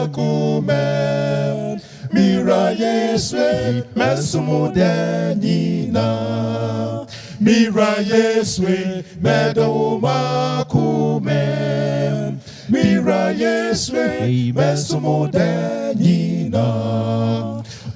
makume Mira Yeswe mesumudenina Mira Yeswe medo makume Mira Yeswe mesumudenina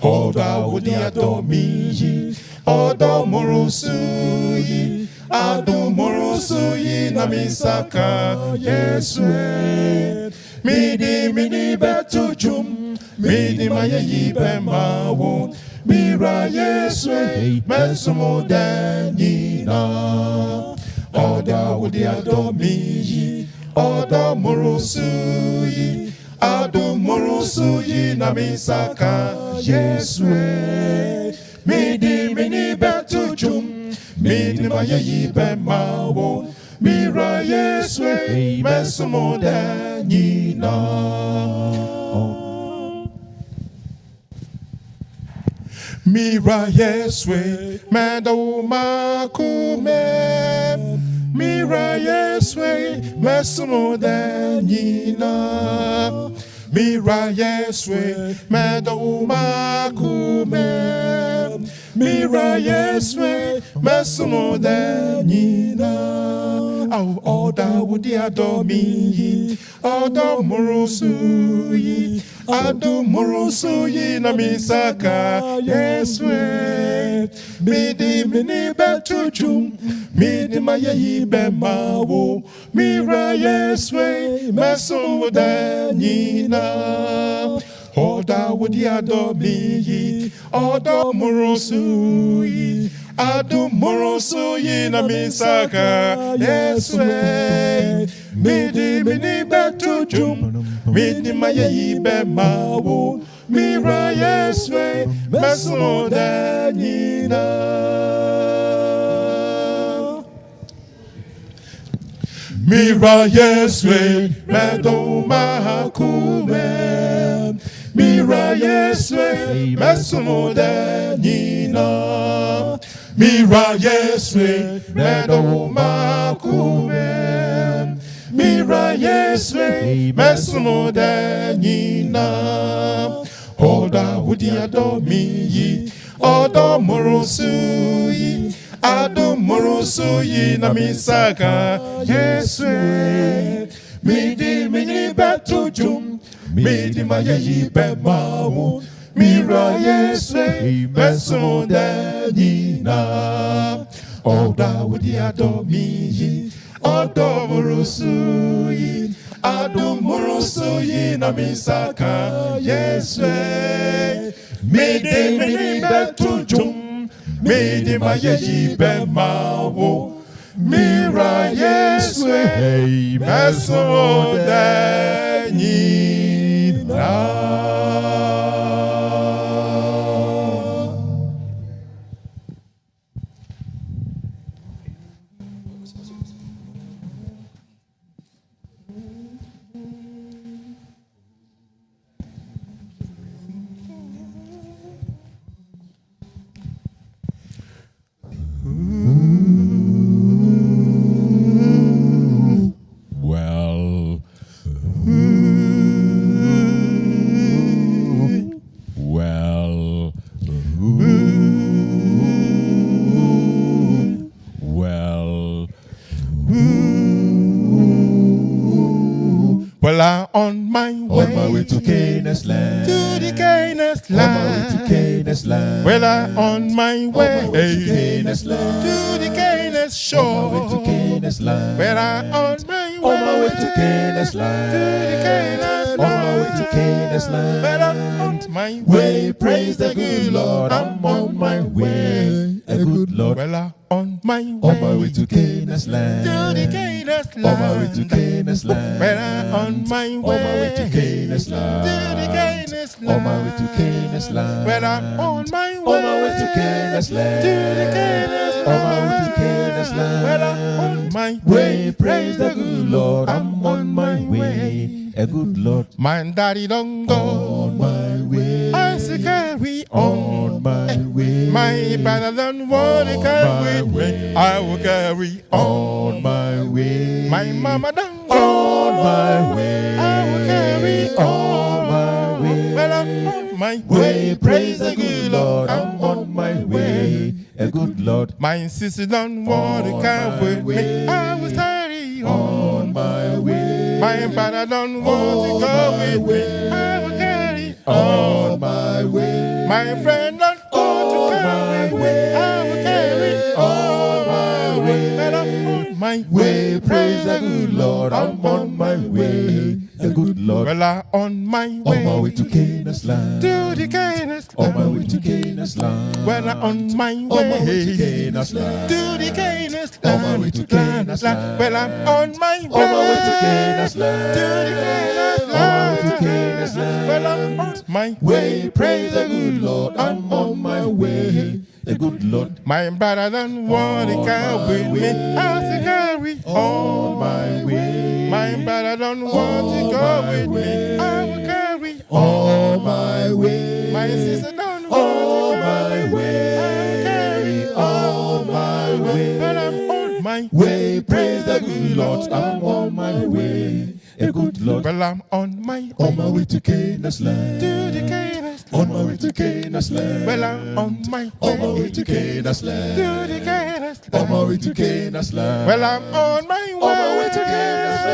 Oda wudi adomiyi Odo murusuyi Adu murusuyi na misaka Yeswe Midi betujum Midi maye mawo Mira Yeswe mesumudenina Oda wudi adomiyi Odo murusuyi Adu murusuyi na misaka Yeswe Midi betujum Midi maye mawo Mira Yeswe mesumudenina Mira Yeswe medo makume Mira Yeswe mesumudenina Mira Yeswe medo makume Mira Yeswe mesumudenina Au oda wudi adomiyi Odo murusuyi Adu murusuyi na misaka Yeswe Midi betujum Midi maye mawo Mira Yeswe mesumudenina Oda wudi adomiyi Odo murusuyi Adu murusuyi na misaka Yeswe Midi betujum Midi maye mawo Mira Yeswe mesumudenina Mira Yeswe medo makume Mira Yeswe mesumudenina Mira Yeswe medo makume Mira Yeswe mesumudenina Oda wudi adomiyi Odo murusuyi Adu murusuyi na misaka Yeswe Midi betujum Midi maye mawo Mira Yeswe mesumudenina Oda wudi adomiyi Odo murusuyi Adu murusuyi na misaka Yeswe Midi betujum Midi maye mawo Mira Yeswe mesumudenina Well, I'm on my way to Canaan's land. To the Canaan's land. On my way to Canaan's land. Well, I'm on my way to Canaan's land. To the Canaan's shore. On my way to Canaan's land. Well, I'm on my way. On my way to Canaan's land. To the Canaan's land. On my way to Canaan's land. Well, I'm on my way. Praise the good Lord. I'm on my way. A good Lord. Well, I'm on my way. On my way to Canaan's land. To the Canaan's land. On my way to Canaan's land. Well, I'm on my way. On my way to Canaan's land. To the Canaan's land. On my way to Canaan's land. Well, I'm on my way. On my way to Canaan's land. To the Canaan's land. On my way to Canaan's land. Well, I'm on my way. Praise the good Lord. I'm on my way. A good Lord. My daddy don't go. On my way. I say carry on my way. My brother don't want to carry me. I will carry on my way. My mama don't go. On my way. I will carry on my on my way. way. Praise the good Lord, I'm on my way. A good Lord, My sister don't want to On come my with way. me. I was tired on my way. My brother don't want to On go my with way. me. I will carry On my way. My friend don't want to On come my with me. I will carry On my way. But I'm on my Way, praise the good Lord, I'm on my way. A good Lord, Well, I'm on my way. on my way to Canaan's land. To the Canaan's On my land. way to Canaan's land. Well, I'm on my On my way to way. Canaan's land. To the Canaan's On my land. way to Canaan's land. Well, I'm on my way. On my way to Canaan's land. To the Canaan's On my way to land. Canaan's land. Well, I'm on my Way, praise the good Lord, I'm on my way. A good Lord, My brother don't want to On come my with me. way. I will carry on my way. My brother don't want to On go my with me. way. I will carry On my way. My sister don't want On to go my with me. I will carry On my way. But I'm on my Way, praise the good Lord, I'm on my way. A good Lord, Well, I'm on my way. on my way to Canaan's land. To the Canaan's On my way to Canaan's land. Well, I'm on my On my way. way to Canaan's land. To the Canaan's On my way to Canaan's land. Well, I'm on my way. On my way to Canaan's To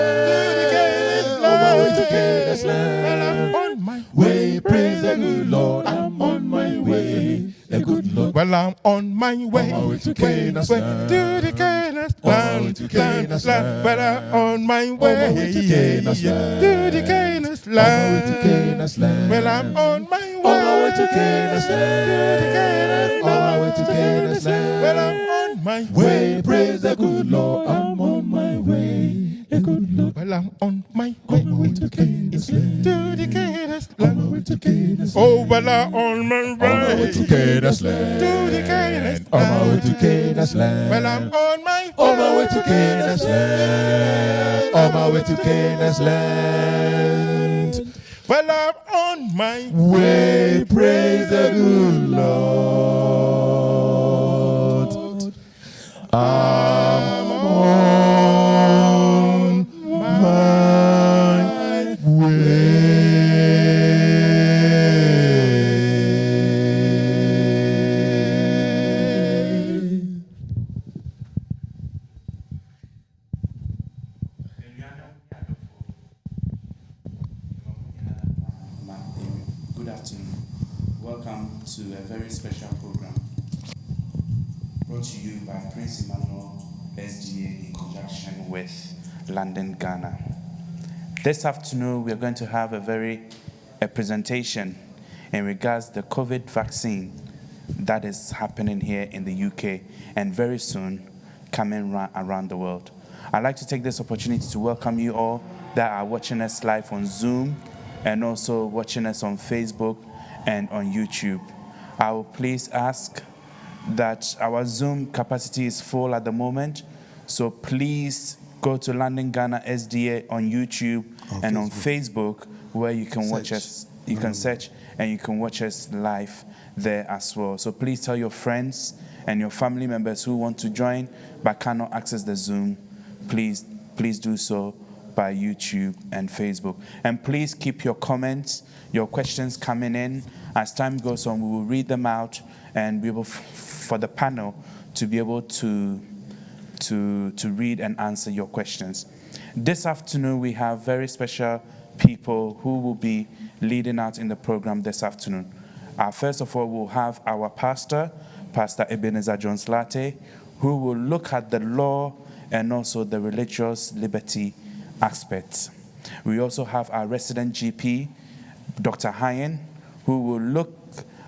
the Canaan's land. On my way to Canaan's Well, I'm land. on my Way, praise the good Lord, I'm on my way. A good Lord, Well, I'm on my way. On my way to Canaan's land. To the Canaan's On my way land. to Canaan's land. Well, I'm on my my way. way to Canaan's land. To the Canaan's on my way to land. Canaan's land. Well, I'm on my way. On my way to Canaan's land. To the Canaan's On my way to Canaan's land. Well, I'm on my Way, praise the good Lord, I'm on my way. A good Lord, Well, I'm on my on my way. way to Canaan's land. To the Canaan's On my land. way to Canaan's land. Oh, well, I'm on my On my way to way. Canaan's land. To the Canaan's On my way land. to Canaan's land. Well, I'm on my way. On my way to Canaan's land. On my way to Canaan's land. Well, I'm on my Way, praise the good Lord. I'm on my way. Good afternoon. Welcome to a very special program brought to you by Prince Emmanuel SDA in conjunction with London, Ghana. This afternoon, we are going to have a presentation in regards to the COVID vaccine that is happening here in the UK and very soon coming around the world. I'd like to take this opportunity to welcome you all that are watching us live on Zoom and also watching us on Facebook and on YouTube. I will please ask that our Zoom capacity is full at the moment, so please go to London Ghana SDA on YouTube and on Facebook, where you can watch us. You can search and you can watch us live there as well. So please tell your friends and your family members who want to join but cannot access the Zoom. Please do so by YouTube and Facebook. And please keep your comments, your questions coming in. As time goes on, we will read them out and be able for the panel to be able to read and answer your questions. This afternoon, we have very special people who will be leading out in the program this afternoon. First of all, we'll have our pastor, Pastor Ebenezer Jones-Latte, who will look at the law and also the religious liberty aspects. We also have our resident GP, Dr. Hyen, who will look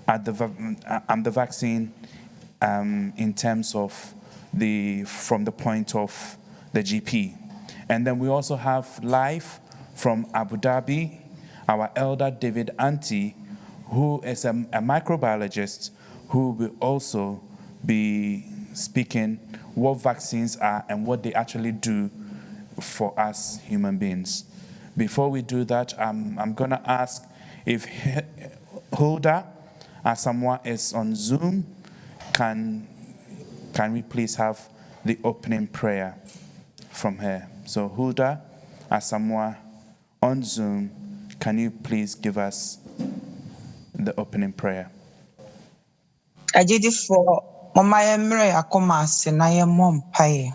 at the vaccine in terms of from the point of the GP. And then we also have live from Abu Dhabi, our elder David Anti, who is a microbiologist who will also be speaking what vaccines are and what they actually do for us human beings. Before we do that, I'm going to ask if Hulda Asamoah is on Zoom. Can we please have the opening prayer from her? So Hulda Asamoah on Zoom, can you please give us the opening prayer. Agyedifo mama yɛmmerɛ akoma ase na yɛmmɔ mpaeɛ.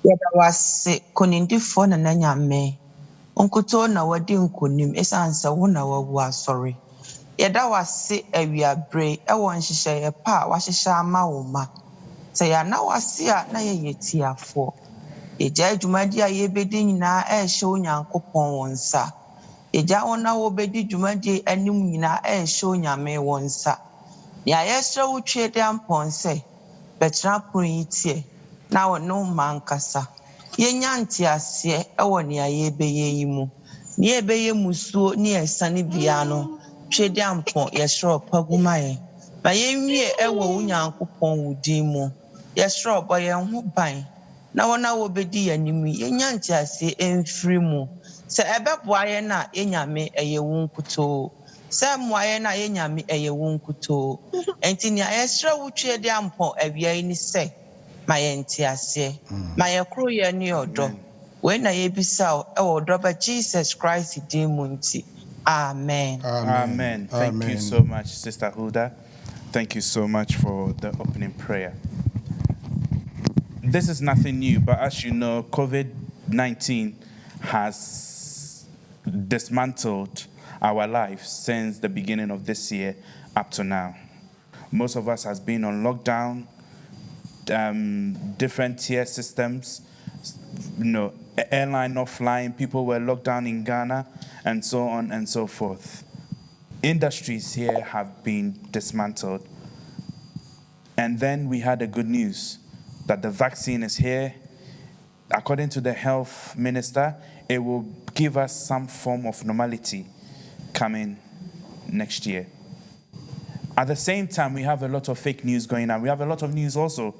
Yɛda wase konindifo na n'anyame. Nkuto na wadi nkonim ɛsiane sɛ wo na wawu asɔre. Yɛda wase awiabre ɛwɔ nhyehyɛeɛ pa a wahyehyɛ ama wo ma. Sɛ yɛana wase a na yɛyɛ tiafoɔ. Yɛgya dwumadi a yɛbɛdi nyinaa ɛhyɛ Onyankopɔn wɔ nsa. Yɛgya wɔn a wɔbɛdi dwumadi anim nyinaa ɛhyɛ Onyame wɔ nsa. Nea yɛsrɛ wo twe de ampɔn sɛ bɛtena pono yi tie na wo ne wo ma nkasa. Yɛnya nteaseɛ ɛwɔ nea yɛbɛyɛ yi mu. Nea yɛbɛyɛ musuo ne yɛsane bia no twe de ampɔn yɛsrɛ ɔpa gu ma yɛn. Ma yɛnwie ɛwɔ Onyankopɔn wo din mu. Yɛsrɛ ɔbɔ yɛn ho ban. Na wɔn a wɔbɛdi yɛn anim yɛnya nteaseɛ ɛmfiri mu. Sɛ ɛbɛboa yɛn a yɛnyame ɛyɛ wo nkutoo. Sɛ mmoa yɛn a yɛnyame ɛyɛ wo nkutoo. Enti nea yɛsrɛ wo twe de ampɔn awia yi ne sɛ ma yɛn nteaseɛ. Ma yɛkoro yɛn ne ɔdɔ. Wei na yɛbisa wo ɛwɔ ɔdɔ ba Jesus Christ din mu nti. Amen. Amen. Thank you so much, Sister Hulda. Thank you so much for the opening prayer. This is nothing new, but as you know, COVID-19 has dismantled our lives since the beginning of this year up to now. Most of us has been on lockdown, different tier systems, airline not flying, people were locked down in Ghana, and so on and so forth. Industries here have been dismantled. And then we had the good news that the vaccine is here. According to the health minister, it will give us some form of normality coming next year. At the same time, we have a lot of fake news going on. We have a lot of news also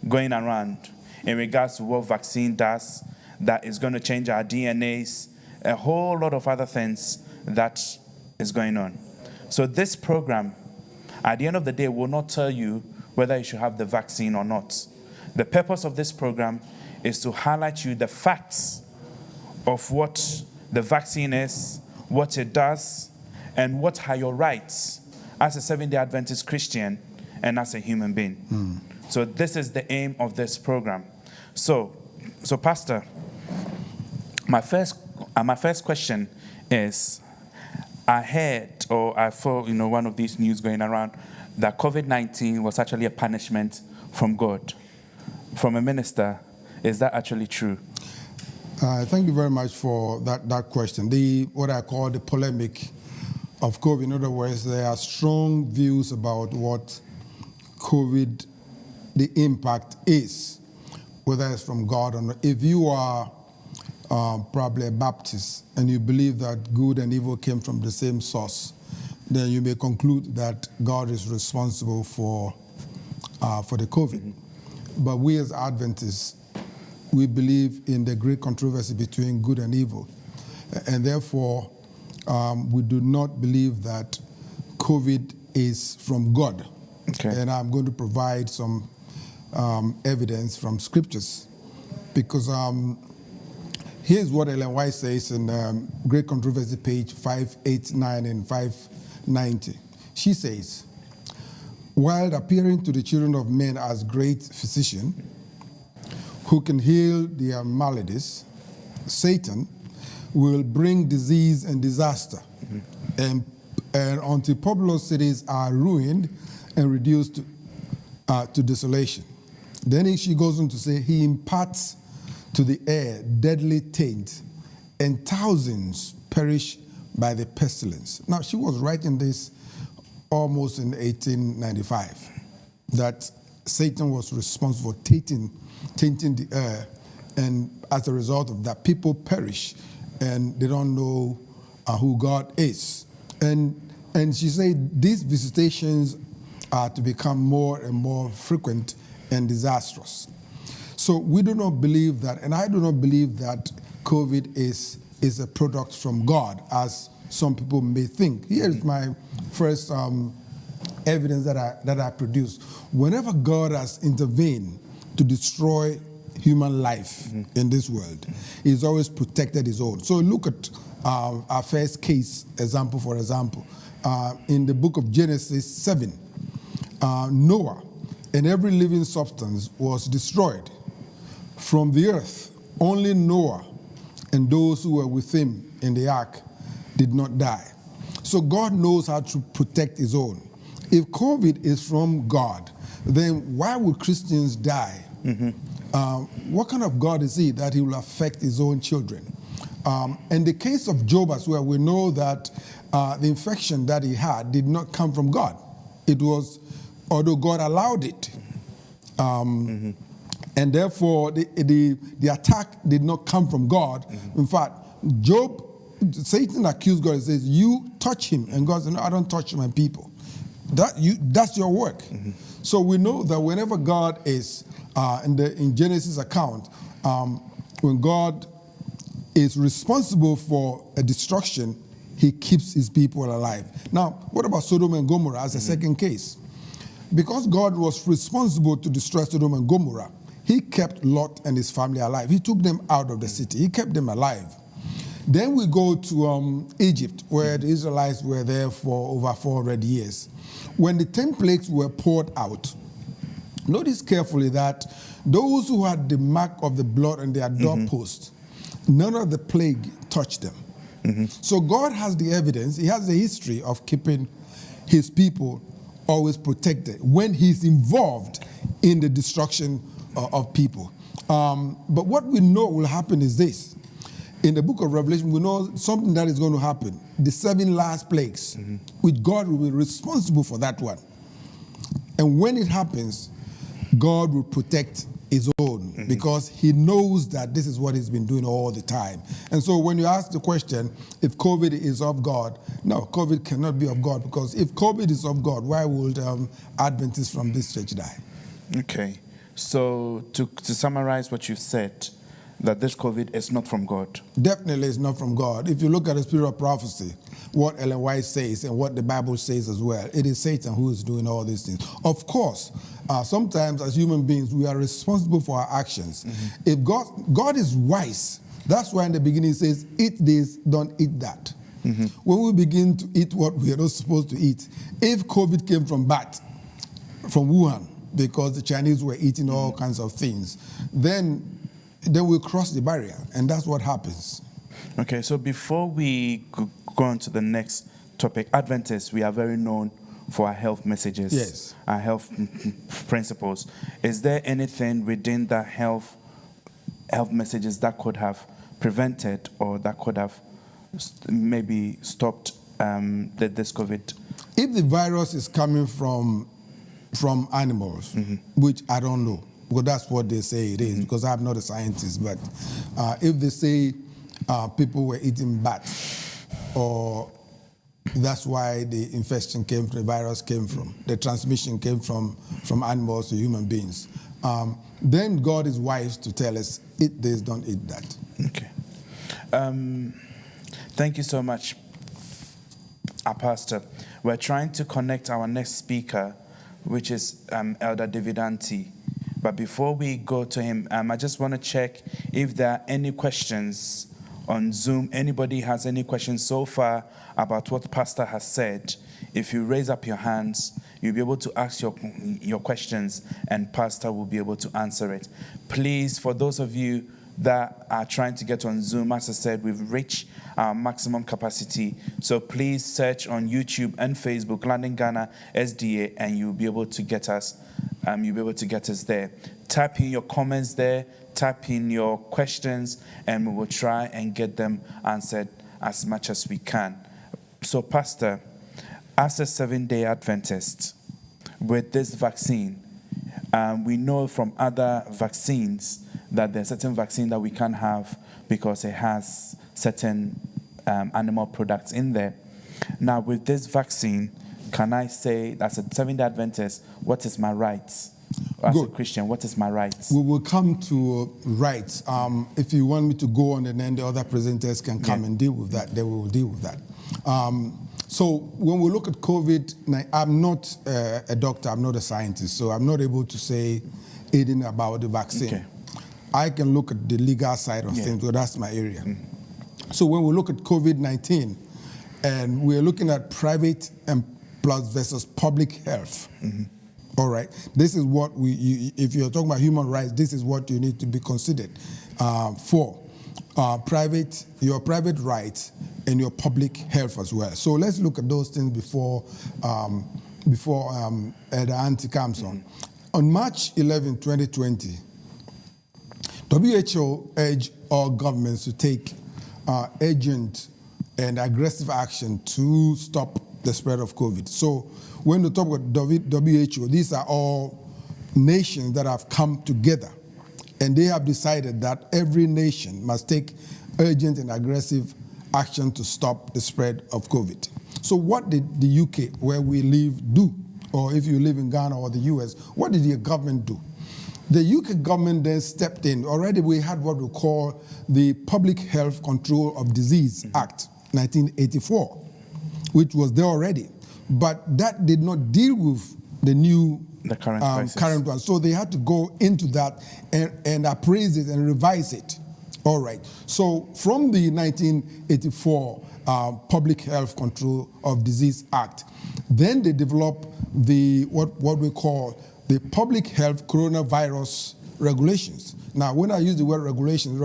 going around in regards to what vaccine does, that is going to change our DNAs, a whole lot of other things that is going on. So this program, at the end of the day, will not tell you whether you should have the vaccine or not. The purpose of this program is to highlight you the facts of what the vaccine is, what it does, and what are your rights as a Seventh-day Adventist Christian and as a human being. So this is the aim of this program. So Pastor, my first question is, I heard, or I saw, one of these news going around that COVID-19 was actually a punishment from God. From a minister, is that actually true? Thank you very much for that question. What I call the polemic of COVID. In other words, there are strong views about what COVID, the impact is, whether it's from God or not. If you are probably a Baptist and you believe that good and evil came from the same source, then you may conclude that God is responsible for the COVID. But we as Adventists, we believe in the great controversy between good and evil. And therefore, we do not believe that COVID is from God. Okay. And I'm going to provide some evidence from scriptures. Because here's what Ellen White says in Great Controversy, page 589 and 590. She says, while appearing to the children of men as great physician who can heal their maladies, Satan will bring disease and disaster, and until populous cities are ruined and reduced to desolation. Then she goes on to say, he imparts to the air deadly taint, and thousands perish by the pestilence. Now, she was writing this almost in 1895, that Satan was responsible for tainting the air, and as a result of that, people perish, and they don't know who God is. And she said these visitations are to become more and more frequent and disastrous. So we do not believe that, and I do not believe that COVID is a product from God, as some people may think. Here is my first evidence that I produced. Whenever God has intervened to destroy human life in this world, He's always protected His own. So look at our first case example, for example, in the book of Genesis 7, Noah and every living substance was destroyed from the earth. Only Noah and those who were with him in the ark did not die. So God knows how to protect his own. If COVID is from God, then why would Christians die? What kind of God is he that he will affect his own children? In the case of Job as well, we know that the infection that he had did not come from God. It was, although God allowed it. And therefore, the attack did not come from God. In fact, Satan accused God and says, you touch him. And God said, no, I don't touch my people. That's your work. So we know that whenever God is, in Genesis account, when God is responsible for a destruction, he keeps his people alive. Now, what about Sodom and Gomorrah as a second case? Because God was responsible to destroy Sodom and Gomorrah, he kept Lot and his family alive. He took them out of the city. He kept them alive. Then we go to Egypt, where the Israelites were there for over 400 years. When the 10 plagues were poured out, notice carefully that those who had the mark of the blood on their doorpost, none of the plague touched them. So God has the evidence. He has the history of keeping his people always protected when he's involved in the destruction of people. But what we know will happen is this. In the book of Revelation, we know something that is going to happen. The 7 last plagues, which God will be responsible for that one. And when it happens, God will protect his own because he knows that this is what he's been doing all the time. And so when you ask the question, if COVID is of God, no, COVID cannot be of God, because if COVID is of God, why would Adventists from this church die? Okay. So to summarize what you said, that this COVID is not from God. Definitely it's not from God. If you look at the spirit of prophecy, what Ellen White says and what the Bible says as well, it is Satan who is doing all these things. Of course, sometimes as human beings, we are responsible for our actions. If God is wise, that's why in the beginning he says, eat this, don't eat that. When we begin to eat what we are not supposed to eat, if COVID came from Wuhan, because the Chinese were eating all kinds of things, then we'll cross the barrier, and that's what happens. Okay, so before we go on to the next topic, Adventists, we are very known for our health messages, yes, our health principles. Is there anything within the health messages that could have prevented or that could have maybe stopped this COVID? If the virus is coming from animals, which I don't know, because that's what they say it is, because I'm not a scientist, but if they say people were eating bats, or that's why the infection came from, the virus came from, the transmission came from animals to human beings, then God is wise to tell us, eat this, don't eat that. Okay. Thank you so much, our pastor. We're trying to connect our next speaker, which is Elder David Anti. But before we go to him, I just want to check if there are any questions on Zoom. Anybody has any questions so far about what Pastor has said? If you raise up your hands, you'll be able to ask your questions, and Pastor will be able to answer it. Please, for those of you that are trying to get on Zoom, as I said, we've reached our maximum capacity. So please search on YouTube and Facebook, London Ghana SDA, and you'll be able to get us. You'll be able to get us there. Type in your comments there, type in your questions, and we will try and get them answered as much as we can. So, Pastor, as a Seventh-day Adventist, with this vaccine, we know from other vaccines that there's certain vaccine that we can't have because it has certain animal products in there. Now, with this vaccine, can I say, as a Seventh-day Adventist, what is my rights? As a Christian, what is my rights? We will come to rights. If you want me to go on, and then the other presenters can come and deal with that, they will deal with that. So when we look at COVID, I'm not a doctor, I'm not a scientist, so I'm not able to say anything about the vaccine. Okay. I can look at the legal side of things, so that's my area. So when we look at COVID-19, and we're looking at private and plus versus public health, all right, this is what if you're talking about human rights, this is what you need to be considered for your private rights and your public health as well. So let's look at those things before the Auntie comes on. On March 11, 2020, WHO urged all governments to take urgent and aggressive action to stop the spread of COVID. So when we talk about WHO, these are all nations that have come together, and they have decided that every nation must take urgent and aggressive action to stop the spread of COVID. So what did the UK, where we live, do? Or if you live in Ghana or the US, what did the government do? The UK government then stepped in. Already we had what we call the Public Health Control of Disease Act, 1984, which was there already. But that did not deal with the current one. So they had to go into that and appraise it and revise it. All right. So from the 1984 Public Health Control of Disease Act, then they developed what we call the Public Health Coronavirus Regulations. Now, when I use the word regulations,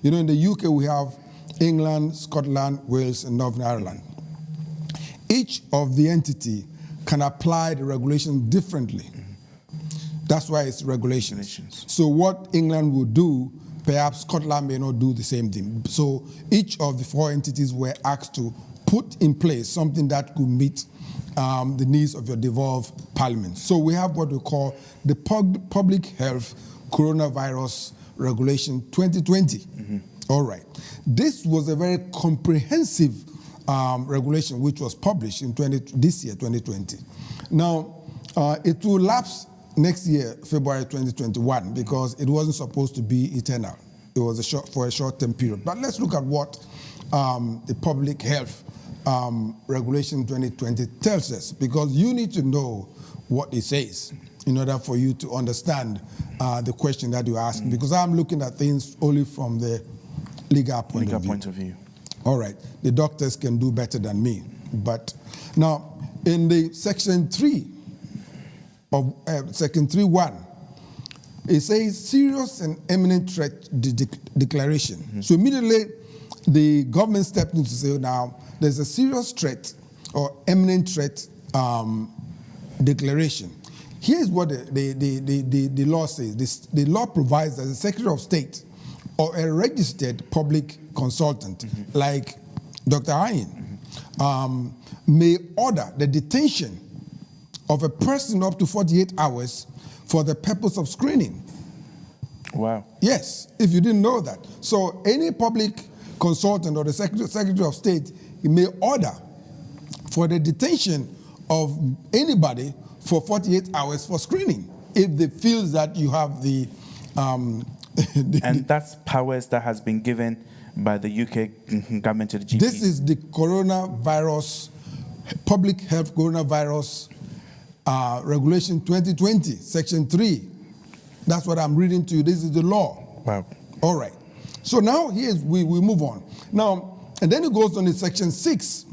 in the UK we have England, Scotland, Wales, and Northern Ireland. Each of the entity can apply the regulation differently. That's why it's regulations. So what England will do, perhaps Scotland may not do the same thing. So each of the four entities were asked to put in place something that could meet the needs of your devolved parliament. So we have what we call the Public Health Coronavirus Regulation 2020. All right. This was a very comprehensive regulation which was published in this year, 2020. Now, it will lapse next year, February 2021, because it wasn't supposed to be eternal. It was for a short-term period. But let's look at what the Public Health Regulation 2020 tells us, because you need to know what it says in order for you to understand the question that you're asking, because I'm looking at things only from the legal point of view. All right, the doctors can do better than me. But now, in the section 3 of section 3.1, it says serious and imminent threat declaration. So immediately, the government stepped in to say, now, there's a serious threat or imminent threat declaration. Here's what the law says. The law provides that the Secretary of State or a registered public consultant, like Dr. Ayin, may order the detention of a person up to 48 hours for the purpose of screening. Wow. Yes, if you didn't know that. So any public consultant or the Secretary of State may order for the detention of anybody for 48 hours for screening if they feel that you have the and that's powers that has been given by the UK government to the GP. This is the coronavirus, Public Health Coronavirus Regulation 2020, Section 3. That's what I'm reading to you. This is the law. Wow. All right. So now we move on. Now, and then it goes on in Section 6.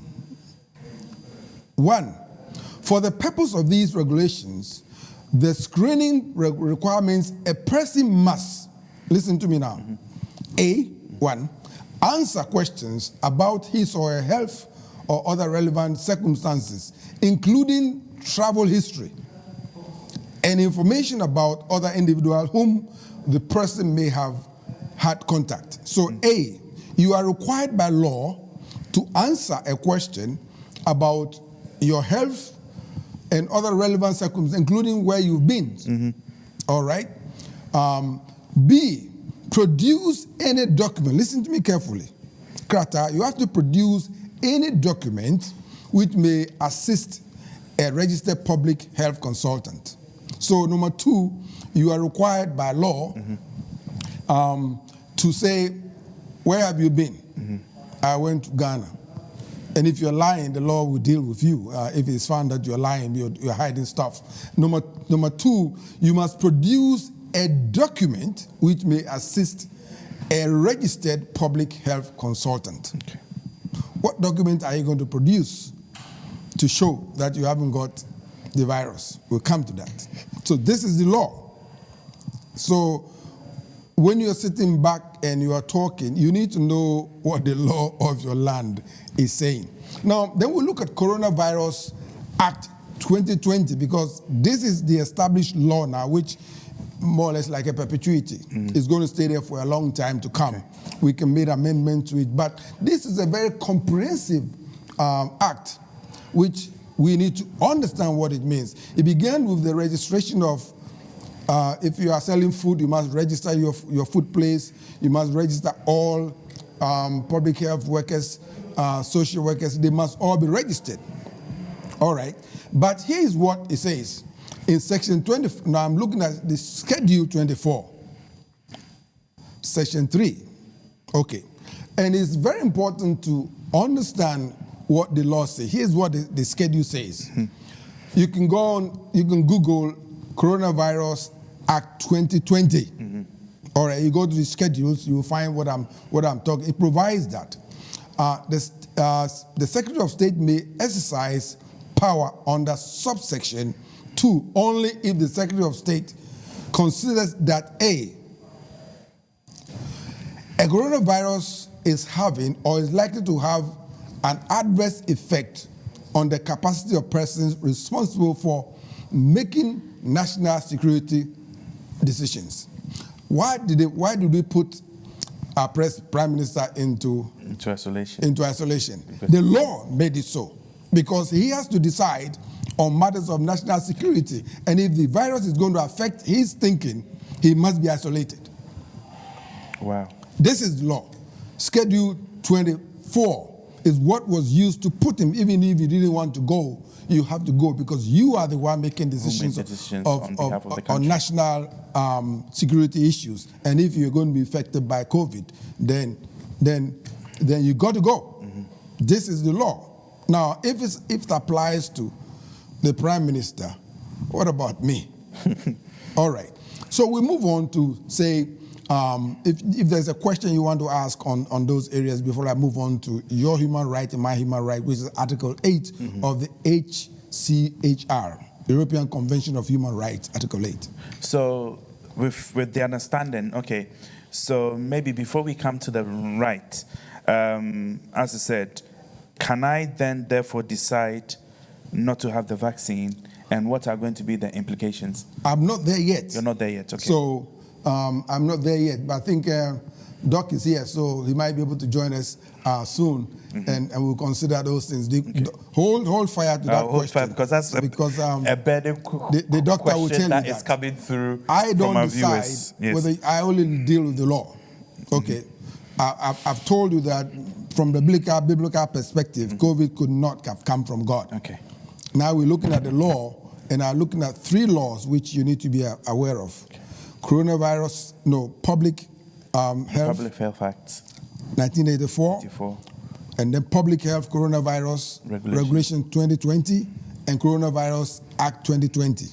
1. For the purpose of these regulations, the screening requirements a person must, listen to me now, A1, answer questions about his or her health or other relevant circumstances, including travel history and information about other individuals whom the person may have had contact. So A, you are required by law to answer a question about your health and other relevant circumstances, including where you've been. All right? B, produce any document. Listen to me carefully. Krata, you have to produce any document which may assist a registered public health consultant. So number 2, you are required by law to say, where have you been? I went to Ghana. And if you're lying, the law will deal with you. If it's found that you're lying, you're hiding stuff. Number 2, you must produce a document which may assist a registered public health consultant. Okay. What document are you going to produce to show that you haven't got the virus? We'll come to that. So this is the law. So when you're sitting back and you are talking, you need to know what the law of your land is saying. Now, then we look at Coronavirus Act 2020, because this is the established law now, which more or less like a perpetuity. It's going to stay there for a long time to come. Okay. We can make amendments to it, but this is a very comprehensive act, which we need to understand what it means. It began with the registration of, if you are selling food, you must register your food place. You must register all public health workers, social workers. They must all be registered. All right. But here is what it says. In section 20, now I'm looking at the schedule 24, section 3. Okay. And it's very important to understand what the law says. Here's what the schedule says. You can go on, you can Google Coronavirus Act 2020. All right, you go to the schedules, you will find what I'm talking. It provides that the Secretary of State may exercise power under subsection 2 only if the Secretary of State considers that a coronavirus is having or is likely to have an adverse effect on the capacity of persons responsible for making national security decisions. Why did we put our Prime Minister into isolation? The law made it so, because he has to decide on matters of national security, and if the virus is going to affect his thinking, he must be isolated. Wow. This is the law. Schedule 24 is what was used to put him, even if you didn't want to go, you have to go because you are the one making decisions on national security issues. And if you're going to be affected by COVID, then you got to go. This is the law. Now, if it applies to the Prime Minister, what about me? All right. So we move on to say, if there's a question you want to ask on those areas before I move on to your human right and my human right, which is Article 8 of the HCHR, European Convention of Human Rights, Article 8. So with the understanding, okay, so maybe before we come to the right, as I said, can I then therefore decide not to have the vaccine, and what are going to be the implications? I'm not there yet. You're not there yet, okay. So I'm not there yet, but I think Doc is here, so he might be able to join us soon, and we'll consider those things. Hold fire to that question. Fire, because that's a burning the doctor will tell you that is coming through. I don't from our decide viewers. Yes. whether I only deal with the law. Okay, I've told you that from the biblical perspective, COVID could not have come from God. Okay. Now we're looking at the law, and are looking at 3 laws which you need to be aware of. Okay. Coronavirus, Public Health. Public Health Act. 1984. And then Public Health Coronavirus Regulation 2020 and Coronavirus Act 2020.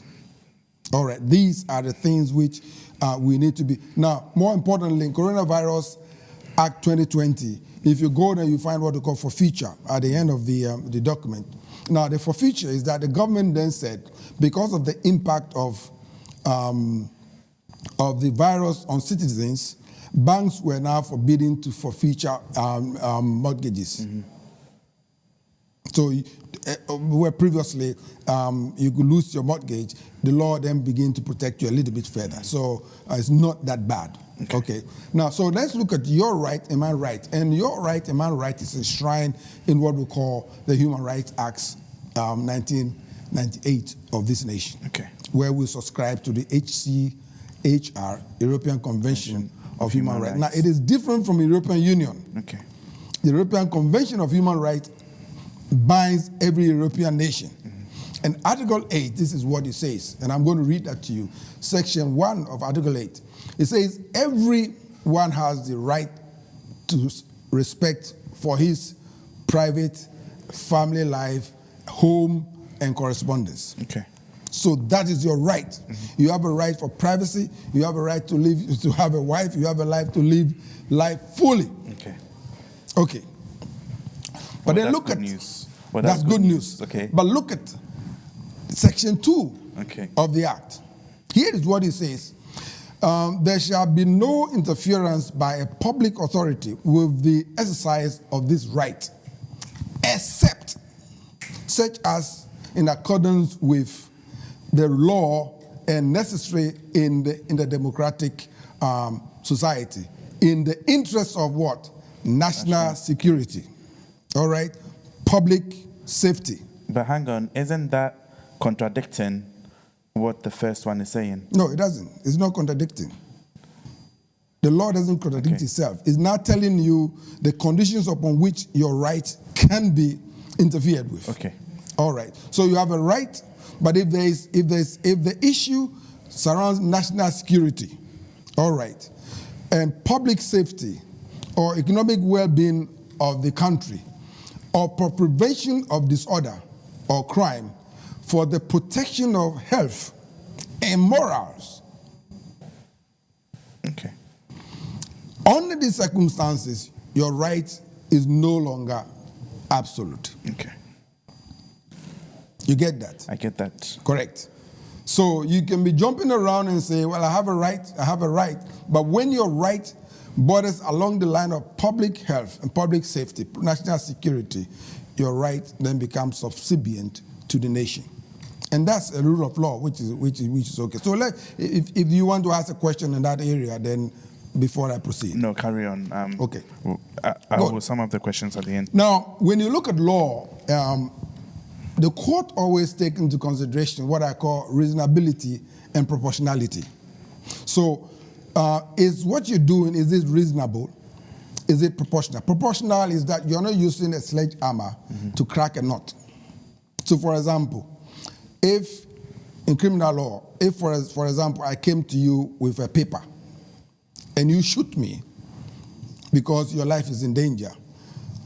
All right, these are the things which we need to be. Now, more importantly, in Coronavirus Act 2020, if you go there, you find what we call forfeiture at the end of the document. Now, the forfeiture is that the government then said, because of the impact of the virus on citizens, banks were now forbidden to forfeiture mortgages. So where previously you could lose your mortgage, the law then began to protect you a little bit further. So it's not that bad. Okay. Now, so let's look at your right and my right. And your right and my right is enshrined in what we call the Human Rights Acts 1998 of this nation. Okay. Where we subscribe to the HCHR, European Convention of Human Rights. Now, it is different from the European Union. Okay. The European Convention of Human Rights binds every European nation. And Article 8, this is what it says, and I'm going to read that to you. Section 1 of Article 8. It says, everyone has the right to respect for his private, family life, home, and correspondence. Okay. So that is your right. You have a right for privacy. You have a right to live, to have a wife. You have a right to live life fully. Okay. Okay. But then that's look good at news. Well, that's good news. Okay. But look at Section 2 Okay. of the Act. Here is what it says. There shall be no interference by a public authority with the exercise of this right, except such as in accordance with the law and necessary in the democratic society, in the interest of what? National security. All right? Public safety. But hang on, isn't that contradicting what the first one is saying? No, it doesn't. It's not contradicting. The law doesn't contradict itself. It's not telling you the conditions upon which your right can be interfered with. Okay. All right. So you have a right, but if the issue surrounds national security, all right, and public safety or economic well-being of the country, or for prevention of disorder or crime, for the protection of health and morals. Okay. Under these circumstances, your right is no longer absolute. Okay. You get that? I get that. Correct. So you can be jumping around and say, well, I have a right. But when your right borders along the line of public health and public safety, national security, your right then becomes subservient to the nation. And that's a rule of law, which is okay. So if you want to ask a question in that area, then before I proceed. No, carry on. Okay. I will sum up the questions at the end. Now, when you look at law, the court always takes into consideration what I call reasonability and proportionality. So is what you're doing, is it reasonable? Is it proportional? Proportional is that you're not using a sledgehammer to crack a nut. So for example, if in criminal law, if for example, I came to you with a paper and you shoot me because your life is in danger,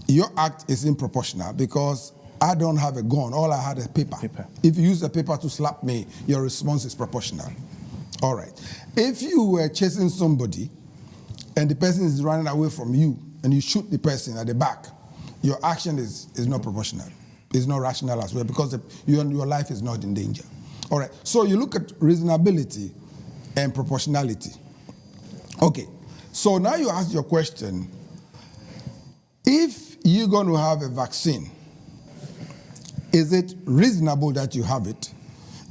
your act is improportional because I don't have a gun, all I had is paper. If you use the paper to slap me, your response is proportional. All right. If you were chasing somebody and the person is running away from you and you shoot the person at the back, your action is not proportional. It's not rational as well because your life is not in danger. All right. So you look at reasonability and proportionality. Okay. So now you ask your question, if you're going to have a vaccine, is it reasonable that you have it?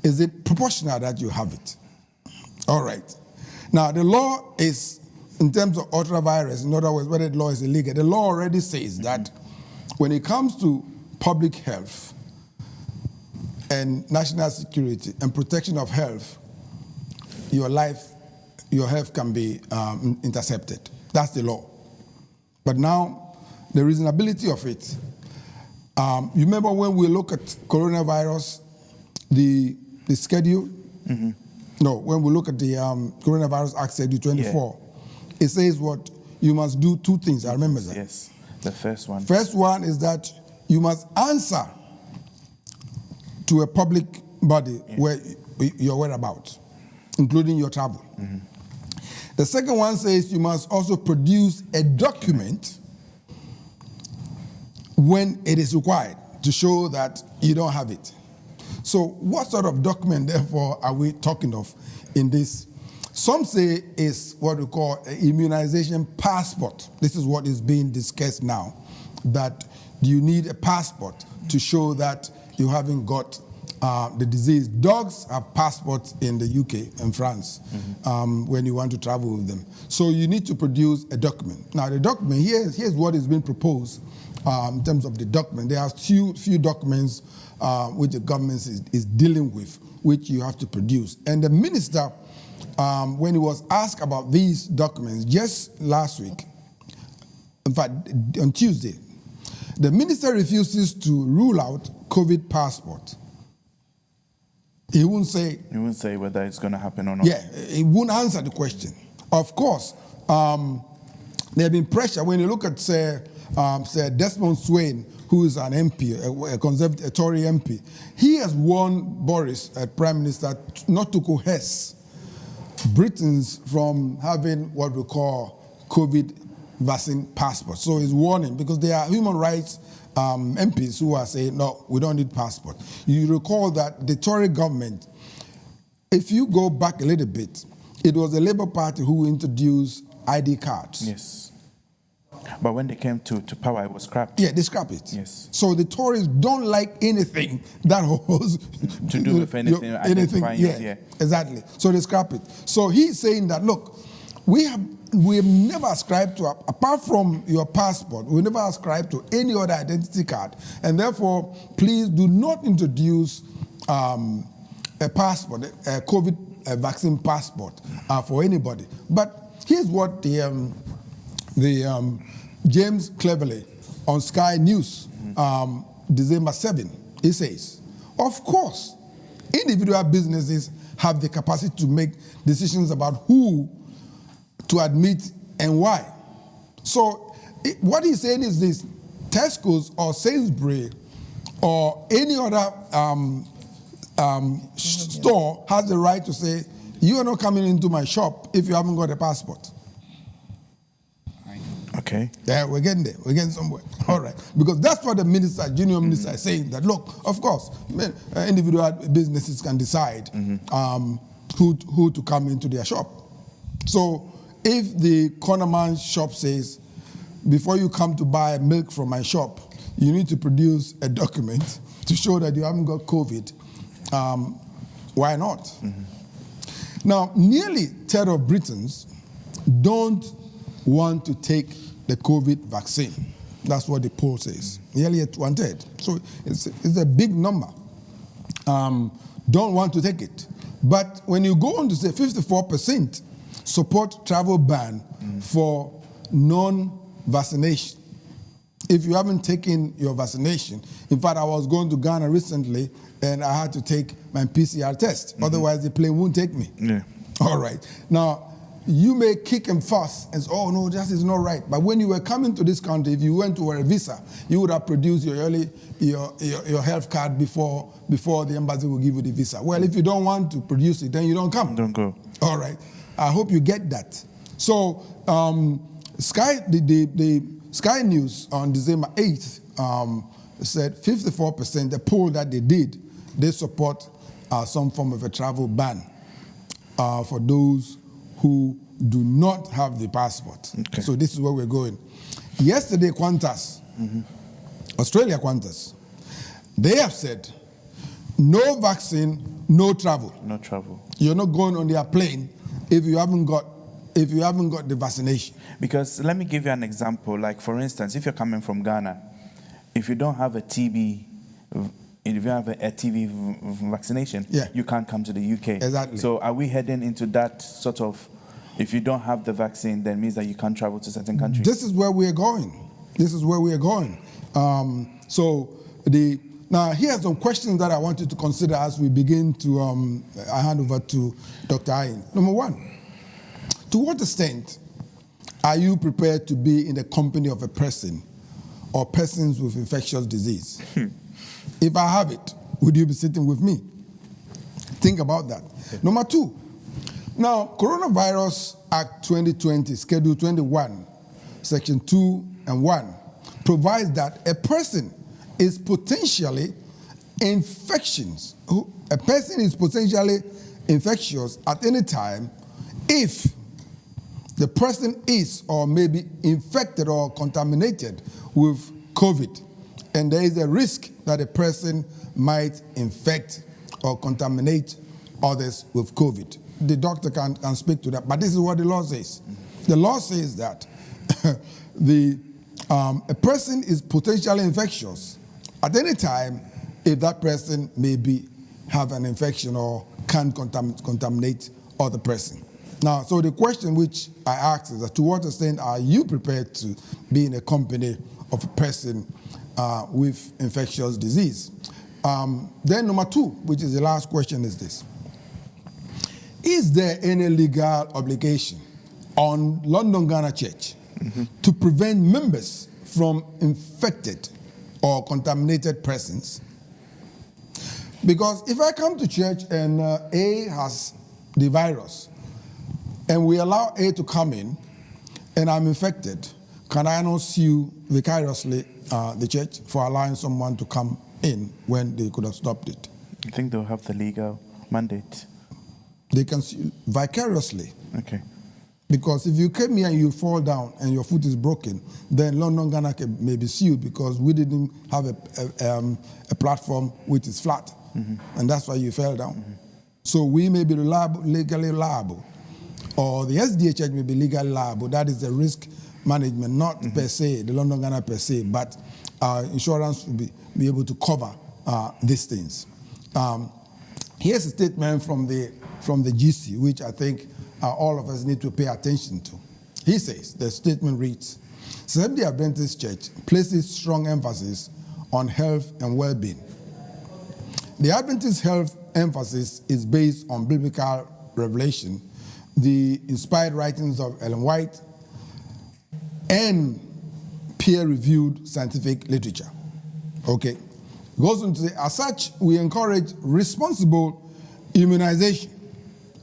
Is it proportional that you have it? All right. Now, the law is, in terms of ultravirus, in other words, whether the law is illegal, the law already says that when it comes to public health and national security and protection of health, your health can be intercepted. That's the law. But now, the reasonability of it, you remember when we look at coronavirus, the schedule? No, when we look at the Coronavirus Act Schedule 24, it says what? You must do two things. I remember that. Yes, the first one. First one is that you must answer to a public body where your whereabouts, including your travel. The second one says you must also produce a document when it is required to show that you don't have it. So what sort of document, therefore, are we talking of in this? Some say is what we call an immunization passport. This is what is being discussed now, that you need a passport to show that you haven't got the disease. Dogs have passports in the UK and France when you want to travel with them. So you need to produce a document. Now the document, here's what is being proposed in terms of the document. There are few documents which the government is dealing with, which you have to produce. And the minister, when he was asked about these documents just last week, in fact, on Tuesday, the minister refuses to rule out COVID passport. He won't say whether it's going to happen or not. Yeah, he won't answer the question. Of course, there have been pressure. When you look at, say Desmond Swayne, who is an MP, a conservative, a Tory MP, he has warned Boris, Prime Minister, not to coerce Britons from having what we call COVID vaccine passport. So he's warning, because there are human rights MPs who are saying, no, we don't need passport. You recall that the Tory government, if you go back a little bit, it was the Labour Party who introduced ID cards. Yes. But when they came to power, it was scrapped. Yeah, they scrapped it. Yes. So the Tories don't like anything that was to do with anything, identifying yeah, it, yeah. Exactly. So they scrap it. So he's saying that, look, we have never ascribed to, apart from your passport, we never ascribed to any other identity card. And therefore, please do not introduce a passport, a COVID vaccine passport for anybody. But here's what the James Cleverly on Sky News, December 7, he says, of course, individual businesses have the capacity to make decisions about who to admit and why. So what he's saying is this: Tesco's or Sainsbury or any other store has the right to say, you are not coming into my shop if you haven't got a passport. Okay. Yeah, we're getting there. We're getting somewhere. All right. Because that's what the minister, junior minister, is saying, that, look, of course, individual businesses can decide who to come into their shop. So if the cornerman shop says, before you come to buy milk from my shop, you need to produce a document to show that you haven't got COVID, why not? Now, nearly a third of Britons don't want to take the COVID vaccine. That's what the poll says. Nearly 1/3. So it's a big number. Don't want to take it. But when you go on to say 54% support travel ban for non-vaccination. If you haven't taken your vaccination, in fact, I was going to Ghana recently and I had to take my PCR test. Otherwise, the plane won't take me. Yeah. All right. Now, you may kick and fuss and say, oh, no, that is not right. But when you were coming to this country, if you went to a visa, you would have produced your health card before the embassy will give you the visa. Well, if you don't want to produce it, then you don't come. Don't go. All right. I hope you get that. So, Sky News on December 8th said 54%, the poll that they did, they support some form of a travel ban for those who do not have the passport. Okay. So this is where we're going. Yesterday, Qantas, Australia Qantas, they have said, no vaccine, no travel. No travel. You're not going on their plane if you haven't got the vaccination. Because let me give you an example. Like, for instance, if you're coming from Ghana, if you don't have a TB, if you have a TB vaccination, you can't come to the UK. Exactly. So are we heading into that sort of, if you don't have the vaccine, then means that you can't travel to certain countries? This is where we are going. Now, here are some questions that I want you to consider as we begin to I hand over to Dr. Ayin. Number one, to what extent are you prepared to be in the company of a person or persons with infectious disease? If I have it, would you be sitting with me? Think about that. Number two, now, Coronavirus Act 2020, Schedule 21, Section 2 and 1, provides that a person is potentially infectious. A person is potentially infectious at any time if the person is or may be infected or contaminated with COVID, and there is a risk that a person might infect or contaminate others with COVID. The doctor can speak to that, but this is what the law says. The law says that a person is potentially infectious at any time if that person may have an infection or can contaminate other person. Now, so the question which I asked is that to what extent are you prepared to be in a company of a person with infectious disease? Then number two, which is the last question, is this. Is there any legal obligation on London Ghana Church to prevent members from infected or contaminated persons. Because if I come to church and A has the virus, and we allow A to come in, and I'm infected, can I not sue vicariously the church for allowing someone to come in when they could have stopped it? I think they'll have the legal mandate. They can sue vicariously. Okay. Because if you came here and you fall down and your foot is broken, then London Ghana may be sued because we didn't have a platform which is flat. And that's why you fell down. So we may be legally liable. Or the SDA church may be legally liable. That is the risk management, not per se, the London Ghana per se, but our insurance will be able to cover these things. Here's a statement from the GC, which I think all of us need to pay attention to. He says, the statement reads, Seventh-day Adventist Church places strong emphasis on health and well-being. The Adventist health emphasis is based on biblical revelation, the inspired writings of Ellen White, and peer-reviewed scientific literature. Okay. Goes on to say, as such, we encourage responsible immunization,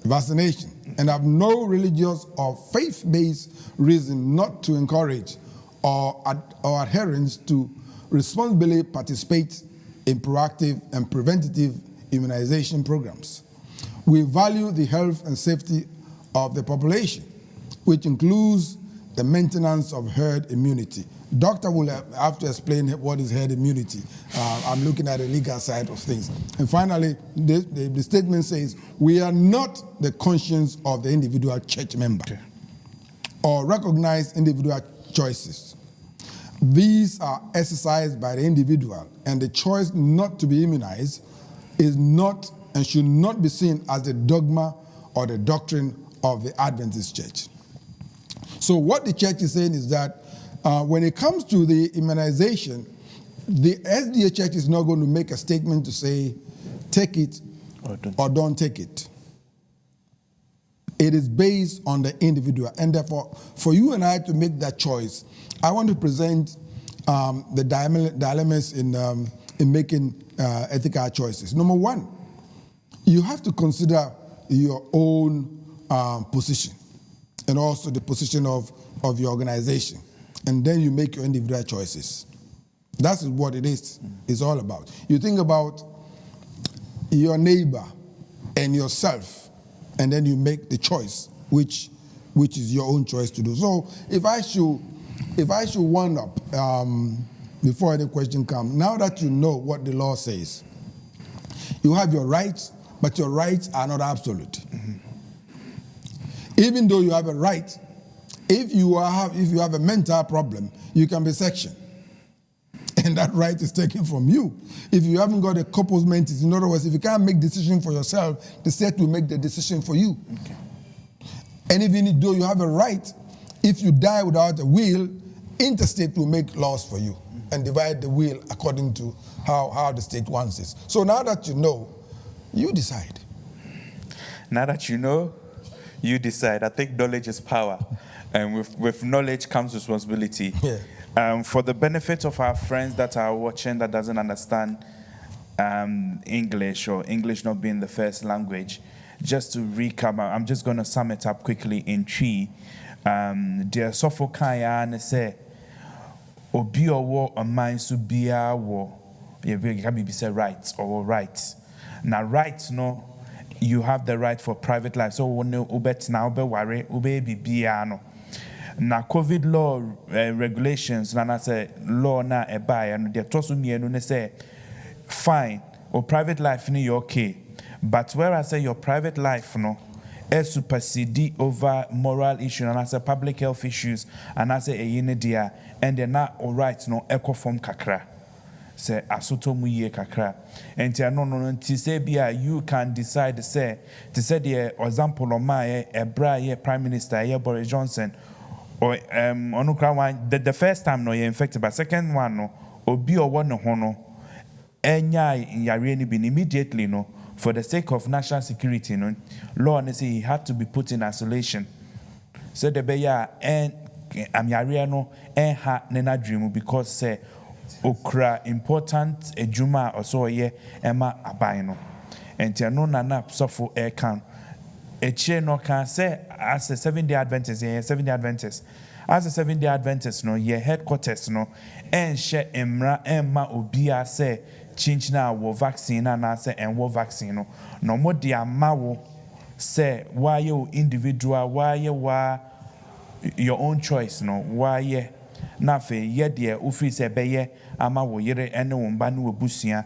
vaccination, and have no religious or faith-based reason not to encourage or adherents to responsibly participate in proactive and preventative immunization programs. We value the health and safety of the population, which includes the maintenance of herd immunity. Doctor will have to explain what is herd immunity. I'm looking at the legal side of things. And finally, the statement says, we are not the conscience of the individual church member or recognize individual choices. These are exercised by the individual, and the choice not to be immunized is not and should not be seen as the dogma or the doctrine of the Adventist church. So what the church is saying is that when it comes to the immunization, the SDA church is not going to make a statement to say, take it or don't take it. It is based on the individual. And therefore, for you and I to make that choice, I want to present the dilemmas in making ethical choices. Number one, you have to consider your own position and also the position of your organization. And then you make your individual choices. That's what it is. It's all about. You think about your neighbor and yourself, and then you make the choice, which is your own choice to do. So if I should wind up before any question comes, now that you know what the law says, you have your rights, but your rights are not absolute. Even though you have a right, if you have a mental problem, you can be sectioned. And that right is taken from you. If you haven't got a corpus mentis, in other words, if you can't make decision for yourself, the state will make the decision for you. Okay. And even though you have a right, if you die without a will, interstate will make laws for you and divide the will according to how the state wants it. So now that you know, you decide. Now that you know, you decide. I think knowledge is power. And with knowledge comes responsibility. Yeah. For the benefit of our friends that are watching that doesn't understand English or English not being the first language, just to recap, I'm just going to sum it up quickly in three. Dear Sofo Kaya ne say, Obi owo aman su bia wo, you can be say rights or rights. Now rights no, you have the right for private life. So when you ubet na ube worry ube bia no. Na COVID law regulations na say law na eba and the tosu mienu ne say fine or private life ni okay, but where I say your private life no supersede over moral issues and I say public health issues and I say a yinidia and they're not all right no eco form kakra say asoto mu ye kakra and no to say bia you can decide say to say the example of my ebra prime minister Boris Johnson or the first time no you're infected, but second one no obi or one no no enya yare ni bin immediately no for the sake of national security no law and say he had to be put in isolation. So the beya and am yare no ha nena dream because say okra important ejuma also ye ema aban no enti no na sofo e kan eche no kan say as a 7-day Adventist ye 7-day Adventist as a 7-day Adventist no ye headquarters no enhye emra emma obia say chinchina wo vaccine na say enwo vaccine no mo de amawo say why you individual why you your own choice no why na fe ye de ofiri se beye ama wo yere ene wo mba ne obusia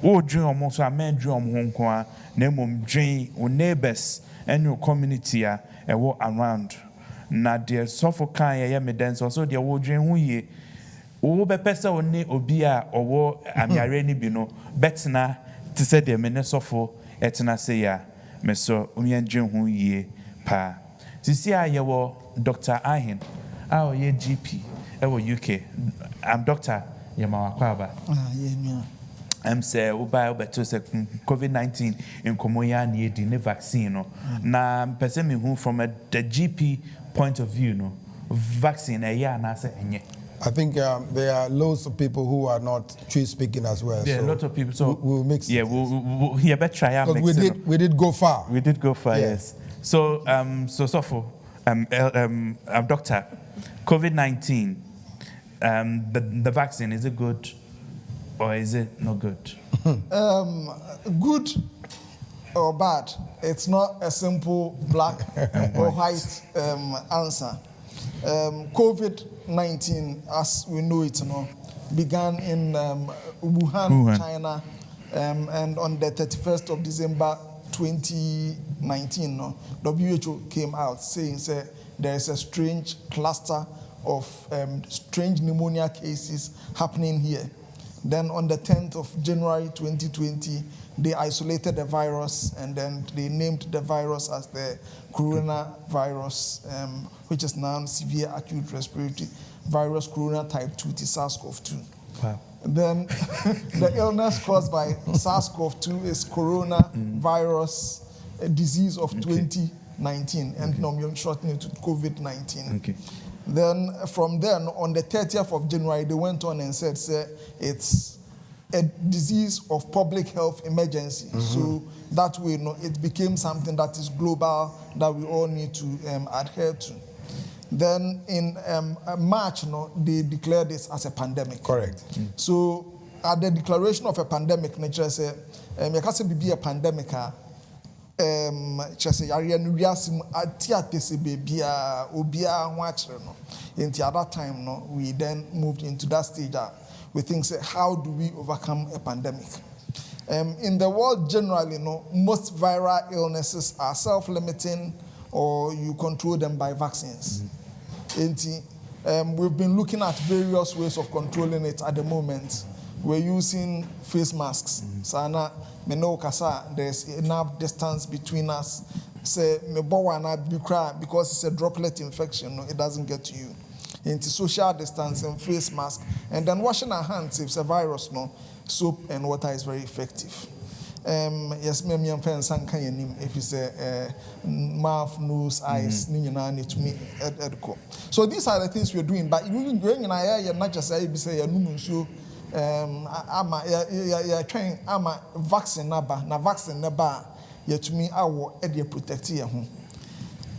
wo dwen omo so amen dwen omo ho nko a na mom dwen wo neighbors and your community a ewo around na de sofo kan ye me den so de wo dwen hu ye wo be pesa oni obi a owo amiare ni bi no betna te se de me ne sofo etna se ya me so omi dwen hu ye pa sisi a ye wo Dr. Ahin a ye GP ewo UK I'm Dr. Yamawakwaba say uba beto say COVID-19 in komoya ni di ne vaccine no na person me who from the GP point of view no vaccine na say enye. I think there are loads of people who are not Twi speaking as well. There are a lot of people, so we'll mix. Yeah, we'll better try and mix. We did go far. We did go far, yes. So I'm Doctor. COVID-19, the vaccine, is it good or is it not good? Good or bad? It's not a simple black or white answer. COVID-19, as we know it, began in Wuhan, China, and on the 31st of December 2019, WHO came out saying there is a strange cluster of strange pneumonia cases happening here. Then on the 10th of January 2020, they isolated the virus and then they named the virus as the coronavirus, which is now severe acute respiratory virus corona type 2, the SARS-CoV-2. Wow. Then the illness caused by SARS-CoV-2 is coronavirus, a disease of 2019, and now I'm shortening it to COVID-19. Okay. Then from then, on the 30th of January, they went on and said it's a disease of public health emergency. Mm-hmm. So that way, it became something that is global that we all need to adhere to. Then in March, they declared this as a pandemic. Correct. Mm-hmm. So at the declaration of a pandemic, nature say, you can say be a pandemic. Chese yare no wiasem atiate se bebia obia ho akere no enti at that time we then moved into that stage we think say how do we overcome a pandemic. In the world generally most viral illnesses are self-limiting or you control them by vaccines. Enti we've been looking at various ways of controlling it at the moment. We're using face masks. Sana me no kasa there's enough distance between us. Say me bowana bikra because it's a droplet infection, it doesn't get to you. Into social distance and face mask, and then washing our hands if it's a virus, soap and water is very effective. Yes, me am pen san kan yanim if it's a mouth, nose, eyes, ni nyina need to me edco. So these are the things we're doing, but even going in you're not just say so ama ya train ama vaccine naba na vaccine naba yetumi awo e dey protect ye ho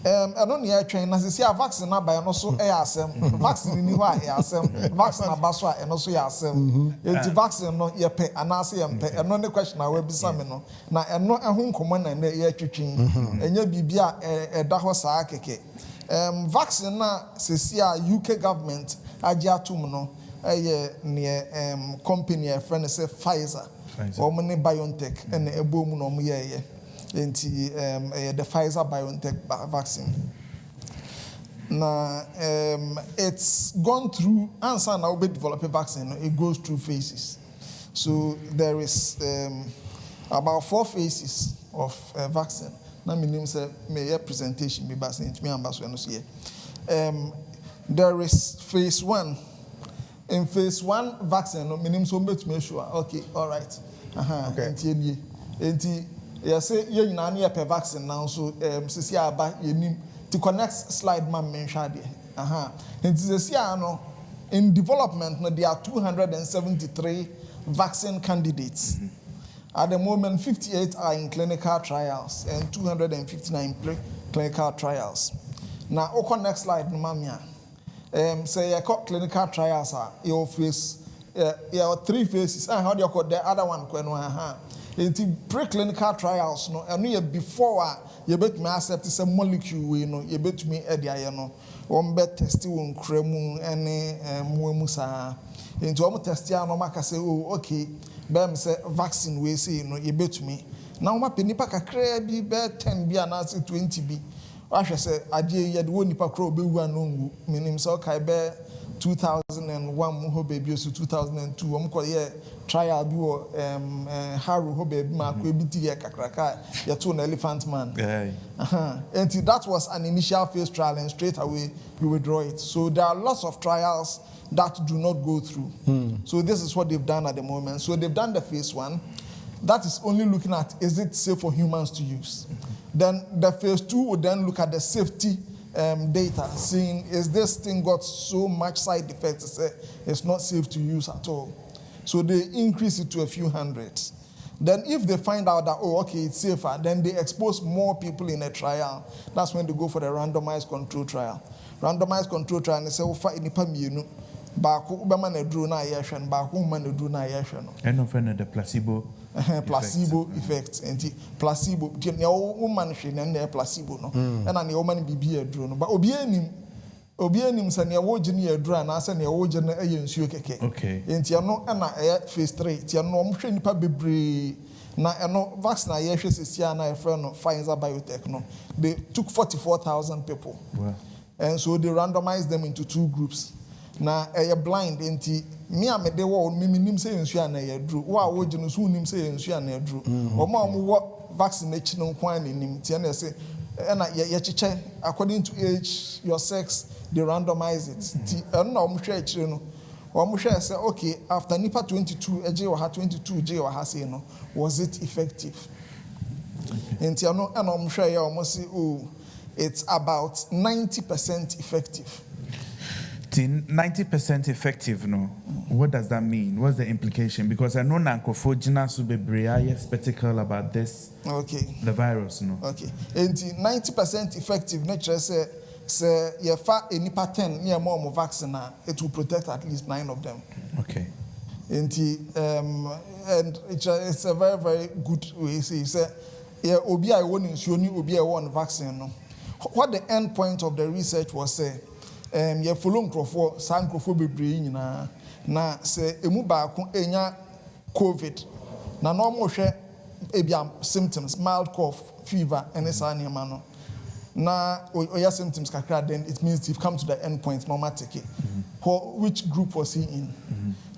eno ne ya train na se a vaccine naba eno so e asem vaccine ni ho a e asem vaccine naba so a eno so ya asem enti vaccine no ye pe anase ye mpe eno ne question awe bisa me no na eno ho nkomo na ne ye twetwen enya bibia e da ho saa keke vaccine na se a UK government agi atum no near company a friend say Pfizer or money BioNTech and a boom no the Pfizer BioNTech vaccine. Now it's gone through answer now we develop a vaccine, it goes through phases. So there is about 4 phases of vaccine. Now my name say may presentation be vaccine to me ambassador here. There is phase 1. In phase 1 vaccine, minimum so much make sure. Okay, all right. Okay. Enti you say you na na per vaccine now so sisi aba yenim to connect slide man mention there. Enti sisi no in development, there are 273 vaccine candidates. At the moment, 58 are in clinical trials and 259 clinical trials. Now, okay, next slide, Mamia. Say you got clinical trials you face three phases. And how do you call the other one? It's preclinical trials, no, and you before you bet me accept this molecule, you know, you bet me edia, no, bet testing on cremu any muemusa. Into almost testia no maka say, oh, okay, bam say vaccine we say, no, you bet me. Now my penipa kakre be 10 be and 20 be. I should say, I did yet one nipa crow be one meaning so kai 2001 ho baby so 2002 call trial bi haru ho baby ma ko ebiti ye kakraka ye to an elephant man and that was an initial phase trial and straight away you withdraw it. So there are lots of trials that do not go through. So this is what they've done at the moment. So they've done the phase 1 that is only looking at is it safe for humans to use. Then the phase 2 would then look at the safety data, seeing is this thing got so much side effects it's not safe to use at all. So they increase it to a few hundreds. Then if they find out that, oh, okay, it's safer, then they expose more people in a trial. That's when they go for the randomized control trial. Randomized control trial, and they say, oh, fight nipa mienu. Baako ubema na dru na yehwe, baako uma na dru na yehwe no. And often the placebo placebo effect. And placebo, ne woman hwe na placebo no. And na ne woman bibi adru no. But obi anim say ne wo gye ne adru na say ne wo gye na eye nsuo keke. Okay. Enti no na phase 3. Ti no mo hwe nipa bebre na eno vaccine na yehwe sesia na efre no Pfizer Biotech no. They took 44,000 people. Wow. And so they randomized them into 2 groups. Na blind enti me amede wo me nim say ensu ana yadru wo a wo gye no so nim say ensu ana yadru omo wo vaccine echi no kwan na nim tie na say na ye cheche according to age, your sex, they randomize it ti na omo hwe echi no omo hwe say okay after nipa 22 eje wa ha 22 je wa ha say no was it effective enti no na omo hwe ya omo say oh it's about 90% effective. 90% effective, no? What does that mean? What's the implication? Because I know Nankofogina Subebrea is spectacle about this. Okay. The virus, no? Okay. And 90% effective, nature say you fa any pattern near more vaccine, it will protect at least 9 of them. Okay. And it's a very, very good way. Say yeah, obi I won in obi I won vaccine, no? What the end point of the research was say. You follow microphone, san microphone bebre nyina na se emu baako enya COVID na no mo hwe ebia symptoms mild cough fever and sa niema no na oya symptoms kakra, then it means you've come to the end point normal take it. Which group was he in?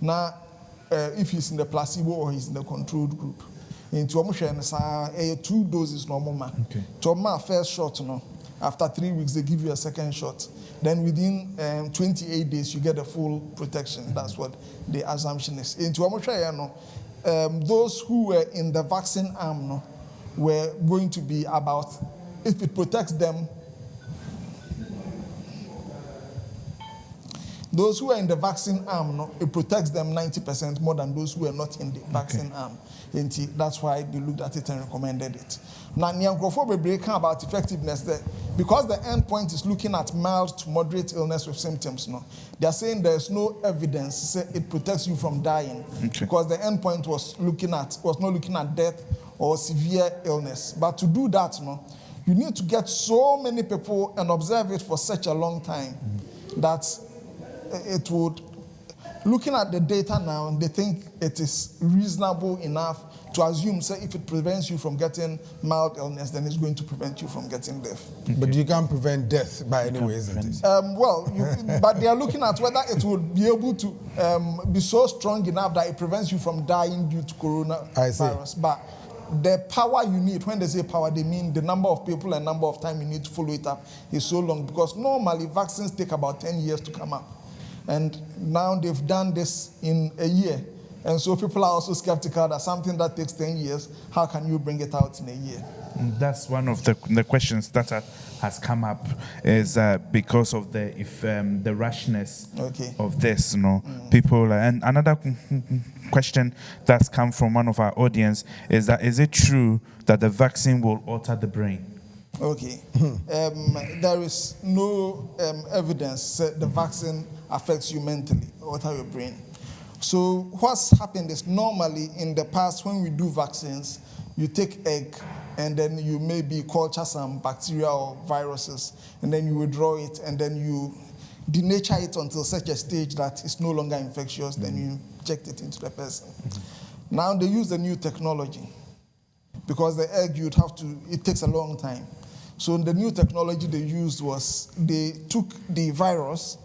Now if he's in the placebo or he's in the controlled group. Into omo hwe na sa 2 doses normal ma to ma first shot no. After 3 weeks, they give you a second shot. Then within 28 days, you get a full protection. That's what the assumption is. Those who were in the vaccine arm were going to be about, if it protects them, those who are in the vaccine arm, it protects them 90% more than those who are not in the vaccine arm. And that's why they looked at it and recommended it. Now, Nyankrofo break about effectiveness there. Because the end point is looking at mild to moderate illness with symptoms, they are saying there's no evidence say it protects you from dying. Because the end point was not looking at death or severe illness. But to do that, you need to get so many people and observe it for such a long time that it would, looking at the data now, they think it is reasonable enough to assume, say, if it prevents you from getting mild illness, then it's going to prevent you from getting death. But you can't prevent death by any way, isn't it? But they are looking at whether it would be able to be so strong enough that it prevents you from dying due to coronavirus. But the power you need, when they say power, they mean the number of people and number of time you need to follow it up is so long. Because normally vaccines take about 10 years to come up. And now they've done this in a year. And so people are also skeptical that something that takes 10 years, how can you bring it out in a year? That's one of the questions that has come up, is because of the rashness of this, people. And another question that's come from one of our audience is that, is it true that the vaccine will alter the brain? Okay. There is no evidence that the vaccine affects you mentally, alter your brain. So what's happened is, normally in the past when we do vaccines, you take egg and then you maybe culture some bacteria or viruses, and then you withdraw it, and then you denature it until such a stage that it's no longer infectious, then you inject it into the person. Now they use the new technology, because the egg it takes a long time. So the new technology they used was, they took the virus,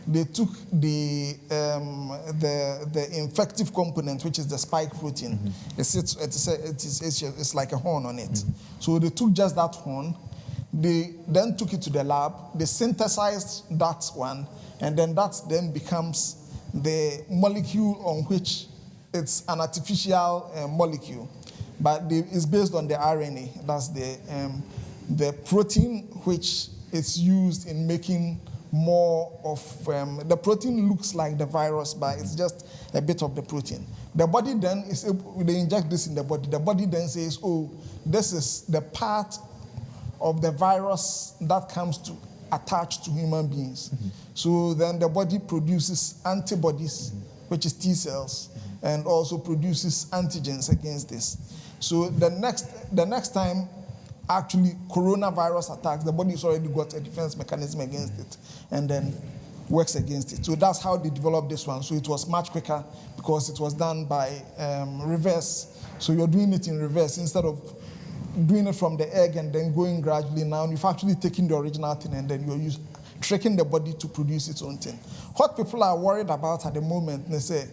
they took the infective component, which is the spike protein. It's like a horn on it. So they took just that horn, they then took it to the lab, they synthesized that one, and then that then becomes the molecule on which it's an artificial molecule, but it's based on the RNA. That's the protein which is used in making more of the protein. Looks like the virus, but it's just a bit of the protein. The body then is able, they inject this in the body. The body then says, oh, this is the part of the virus that comes to attach to human beings. So then the body produces antibodies, which is T cells, and also produces antigens against this. So the next time actually coronavirus attacks, the body's already got a defense mechanism against it, and then works against it. So that's how they developed this one. So it was much quicker because it was done by reverse. So you're doing it in reverse instead of doing it from the egg and then going gradually. Now you've actually taken the original thing and then you're tricking the body to produce its own thing. What people are worried about at the moment, they say,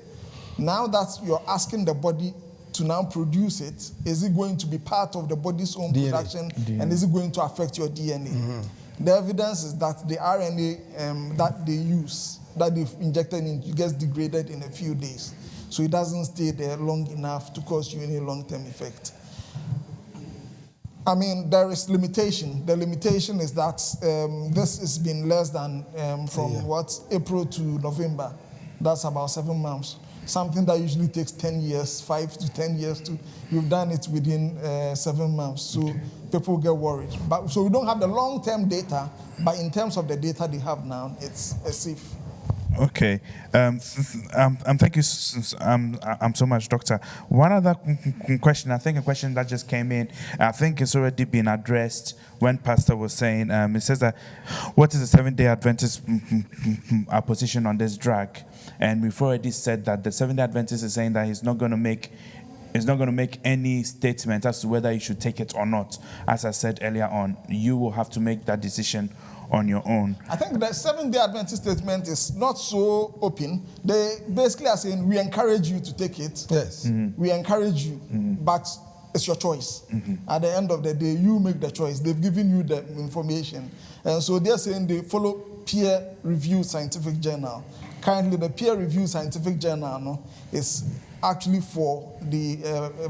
now that you're asking the body to now produce it, is it going to be part of the body's own production, and is it going to affect your DNA? The evidence is that the RNA that they use, that they've injected in, gets degraded in a few days. So it doesn't stay there long enough to cause you any long-term effect. I mean, there is limitation. The limitation is that this has been less than from April to November. That's about 7 months. Something that usually takes 10 years, 5 to 10 years you've done it within 7 months. So people get worried. But so we don't have the long-term data, but in terms of the data they have now, it's safe. Okay. Thank you so much, Doctor. One other question, I think a question that just came in, I think it's already been addressed when Pastor was saying, it says that, what is the Seventh-day Adventist position on this drug? And we've already said that the Seventh-day Adventist is saying that he's not going to make any statement as to whether you should take it or not. As I said earlier on, you will have to make that decision on your own. I think the Seventh-day Adventist statement is not so open. They basically are saying, we encourage you to take it. Yes. We encourage you, but it's your choice. At the end of the day, you make the choice. They've given you the information. And so they're saying they follow peer-reviewed scientific journal. Currently, the peer-reviewed scientific journal is actually for the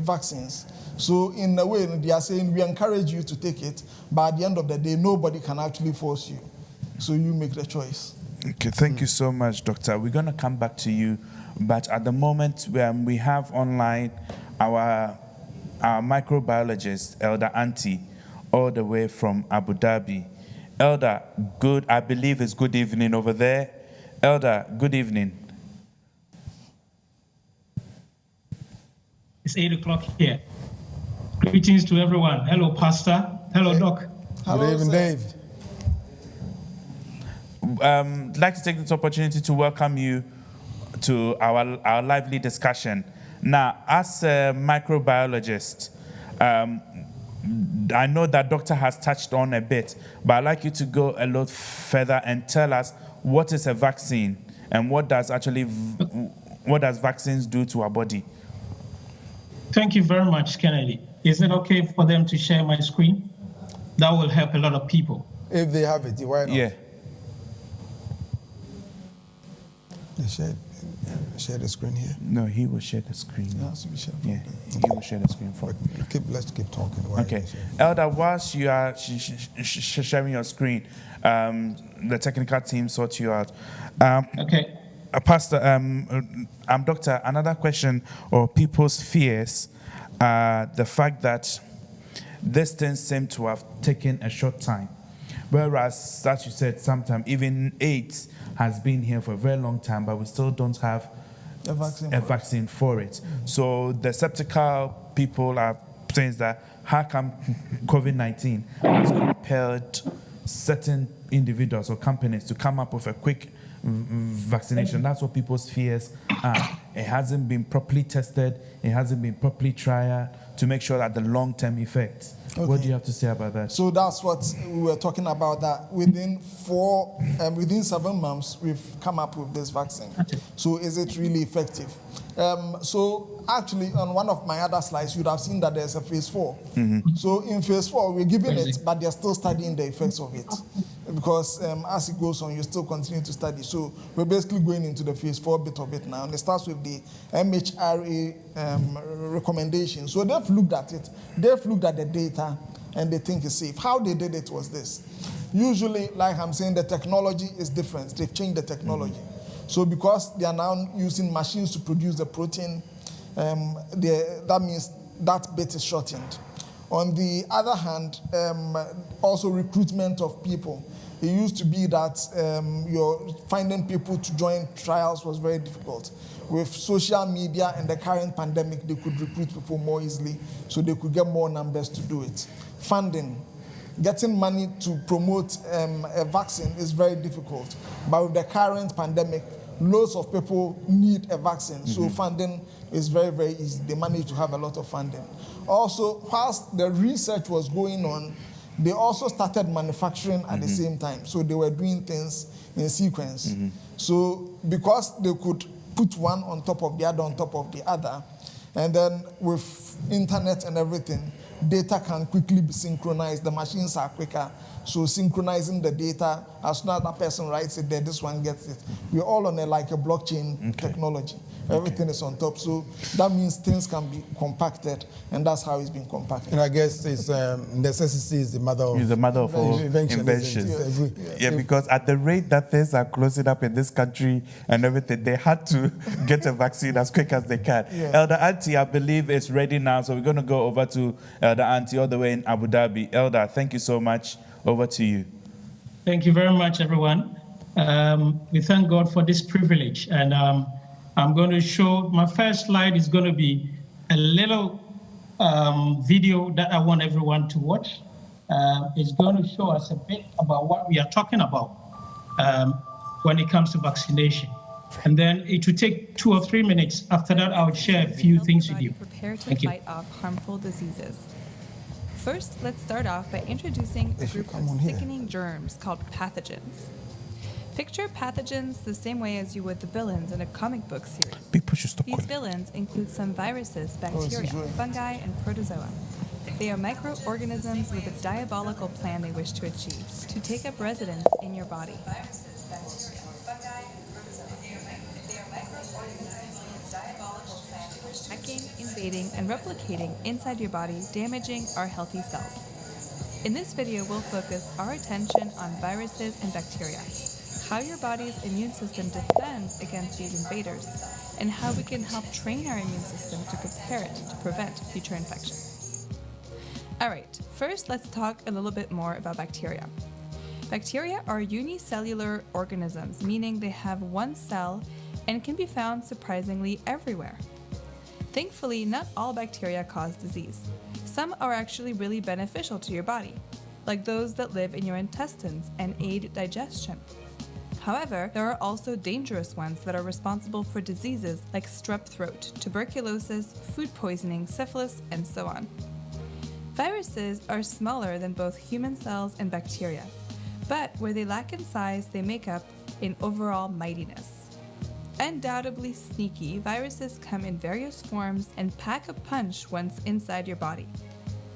vaccines. So in a way, they are saying, we encourage you to take it, but at the end of the day, nobody can actually force you. So you make the choice. Okay, thank you so much, Doctor. We're going to come back to you, but at the moment, we have online our microbiologist, Elder Auntie, all the way from Abu Dhabi. Elder, I believe it's good evening over there. Elder, good evening. It's 8 o'clock here. Greetings to everyone. Hello, Pastor. Hello, Doc. Hello, good evening, Dave. I'd like to take this opportunity to welcome you to our lively discussion. Now, as a microbiologist, I know that Doctor has touched on a bit, but I'd like you to go a lot further and tell us what is a vaccine and what does vaccines do to our body? Thank you very much, Kennedy. Is it okay for them to share my screen? That will help a lot of people. If they have it, why not? Yeah. share the screen here? No, he will share the screen. It has to be shared. Yeah, he will share the screen for. Let's keep talking. while Okay, you share. Elder, whilst you are sharing your screen, the technical team sort you out. Okay. Pastor, Doctor, another question or people's fears, the fact that these things seem to have taken a short time. Whereas, as you said, sometimes even AIDS has been here for a very long time, but we still don't have A vaccine. vaccine for it. So the skeptical people are saying that how come COVID-19 has compelled certain individuals or companies to come up with a quick vaccination? That's what people's fears are. It hasn't been properly tested. It hasn't been properly tried to make sure that the long-term effects. Okay. What do you have to say about that? So that's what we were talking about, that within 7 months, we've come up with this vaccine. So is it really effective? So actually, on one of my other slides, you'd have seen that there's a phase 4. So in phase 4, we're giving it, but they're still studying the effects of it. Because as it goes on, you still continue to study. So we're basically going into the phase 4 bit of it now. And it starts with the MHRA recommendation. So they've looked at it. They've looked at the data, and they think it's safe. How they did it was this. Usually, like I'm saying, the technology is different. They've changed the technology. So because they are now using machines to produce the protein, that means that bit is shortened. On the other hand, also recruitment of people. It used to be that you're finding people to join trials was very difficult. With social media and the current pandemic, they could recruit people more easily, so they could get more numbers to do it. Funding. Getting money to promote a vaccine is very difficult. But with the current pandemic, loads of people need a vaccine, so funding is very, very easy. They managed to have a lot of funding. Also, whilst the research was going on, they also started manufacturing at the same time. So they were doing things in sequence. So because they could put one on top of the other, on top of the other, and then with internet and everything, data can quickly be synchronized. The machines are quicker. So synchronizing the data, as soon as that person writes it there, this one gets it. We're all on a blockchain technology. Everything is on top. So that means things can be compacted, and that's how it's been compacted. And I guess it's necessity is the mother of Is the mother of all invention, isn't inventions. it? Yeah, because at the rate that things are closing up in this country and everything, they had to get a vaccine as quick as they can. Yeah. Elder Auntie, I believe, is ready now, so we're going to go over to Elder Auntie all the way in Abu Dhabi. Elder, thank you so much. Over to you. Thank you very much, everyone. We thank God for this privilege. And I'm going to show, my first slide is going to be a little video that I want everyone to watch. It's going to show us a bit about what we are talking about when it comes to vaccination. And then it will take 2 or 3 minutes. After that, I'll share a few things with you. Prepare to Thank you. fight off harmful diseases. First, let's start off by introducing a group of sickening germs called pathogens. Picture pathogens the same way as you would the villains in a comic book series. People should stop These calling. villains include some viruses, bacteria, fungi, and protozoa. They are microorganisms with a diabolical plan they wish to achieve, to take up residence in your body. Attacking, invading, and replicating inside your body, damaging our healthy cells. In this video, we'll focus our attention on viruses and bacteria, how your body's immune system defends against these invaders, and how we can help train our immune system to prepare it to prevent future infections. All right, first let's talk a little bit more about bacteria. Bacteria are unicellular organisms, meaning they have one cell and can be found surprisingly everywhere. Thankfully, not all bacteria cause disease. Some are actually really beneficial to your body, like those that live in your intestines and aid digestion. However, there are also dangerous ones that are responsible for diseases like strep throat, tuberculosis, food poisoning, syphilis, and so on. Viruses are smaller than both human cells and bacteria, but where they lack in size, they make up in overall mightiness. Undoubtedly sneaky, viruses come in various forms and pack a punch once inside your body.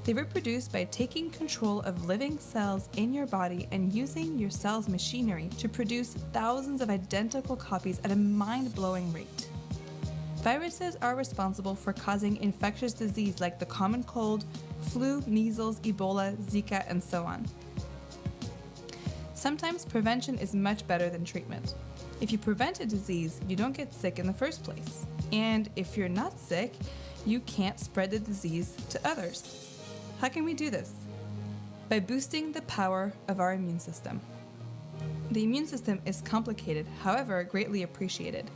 They reproduce by taking control of living cells in your body and using your cell's machinery to produce thousands of identical copies at a mind-blowing rate. Viruses are responsible for causing infectious disease like the common cold, flu, measles, Ebola, Zika, and so on. Sometimes prevention is much better than treatment. If you prevent a disease, you don't get sick in the first place. And if you're not sick, you can't spread the disease to others. How can we do this? By boosting the power of our immune system. The immune system is complicated, however, greatly appreciated.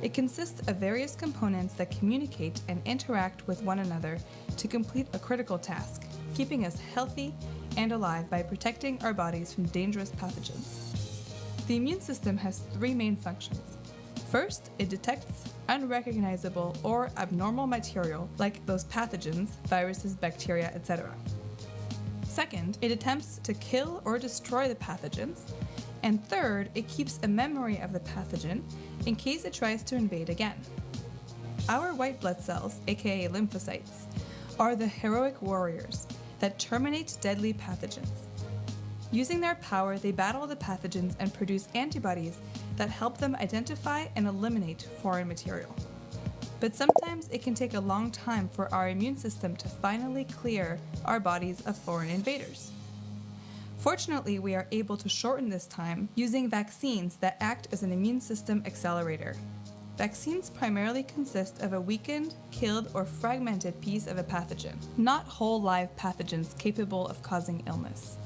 It consists of various components that communicate and interact with one another to complete a critical task, keeping us healthy and alive by protecting our bodies from dangerous pathogens. The immune system has three main functions. First, it detects unrecognizable or abnormal material like those pathogens, viruses, bacteria, etc. Second, it attempts to kill or destroy the pathogens. And third, it keeps a memory of the pathogen in case it tries to invade again. Our white blood cells, aka lymphocytes, are the heroic warriors that terminate deadly pathogens. Using their power, they battle the pathogens and produce antibodies that help them identify and eliminate foreign material. But sometimes it can take a long time for our immune system to finally clear our bodies of foreign invaders. Fortunately, we are able to shorten this time using vaccines that act as an immune system accelerator. Vaccines primarily consist of a weakened, killed, or fragmented piece of a pathogen, not whole live pathogens capable of causing illness.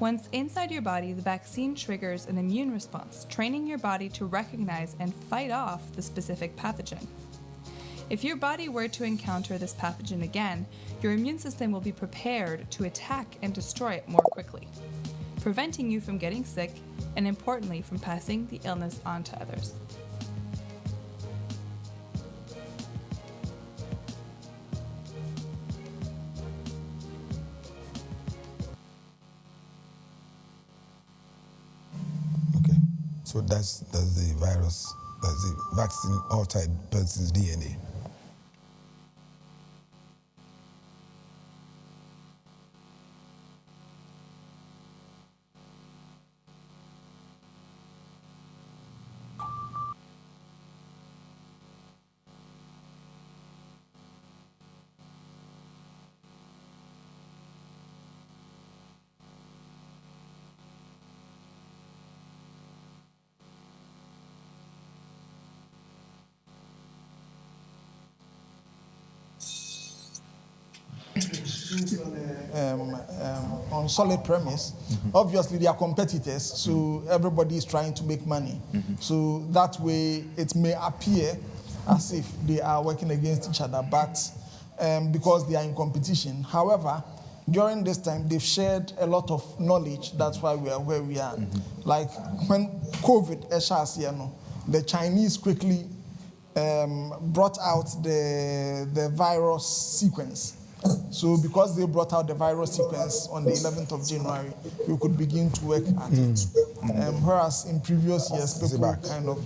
Once inside your body, the vaccine triggers an immune response, training your body to recognize and fight off the specific pathogen. If your body were to encounter this pathogen again, your immune system will be prepared to attack and destroy it more quickly, preventing you from getting sick and, importantly, from passing the illness on to others. Okay, so does the virus, does the vaccine alter a person's DNA? On solid premise, obviously they are competitors, so everybody is trying to make money. So that way it may appear as if they are working against each other, but because they are in competition. However, during this time, they've shared a lot of knowledge. That's why we are where we are. Like when COVID, the Chinese quickly brought out the virus sequence. So because they brought out the virus sequence on the 11th of January, we could begin to work at it. Whereas in previous years, people kind of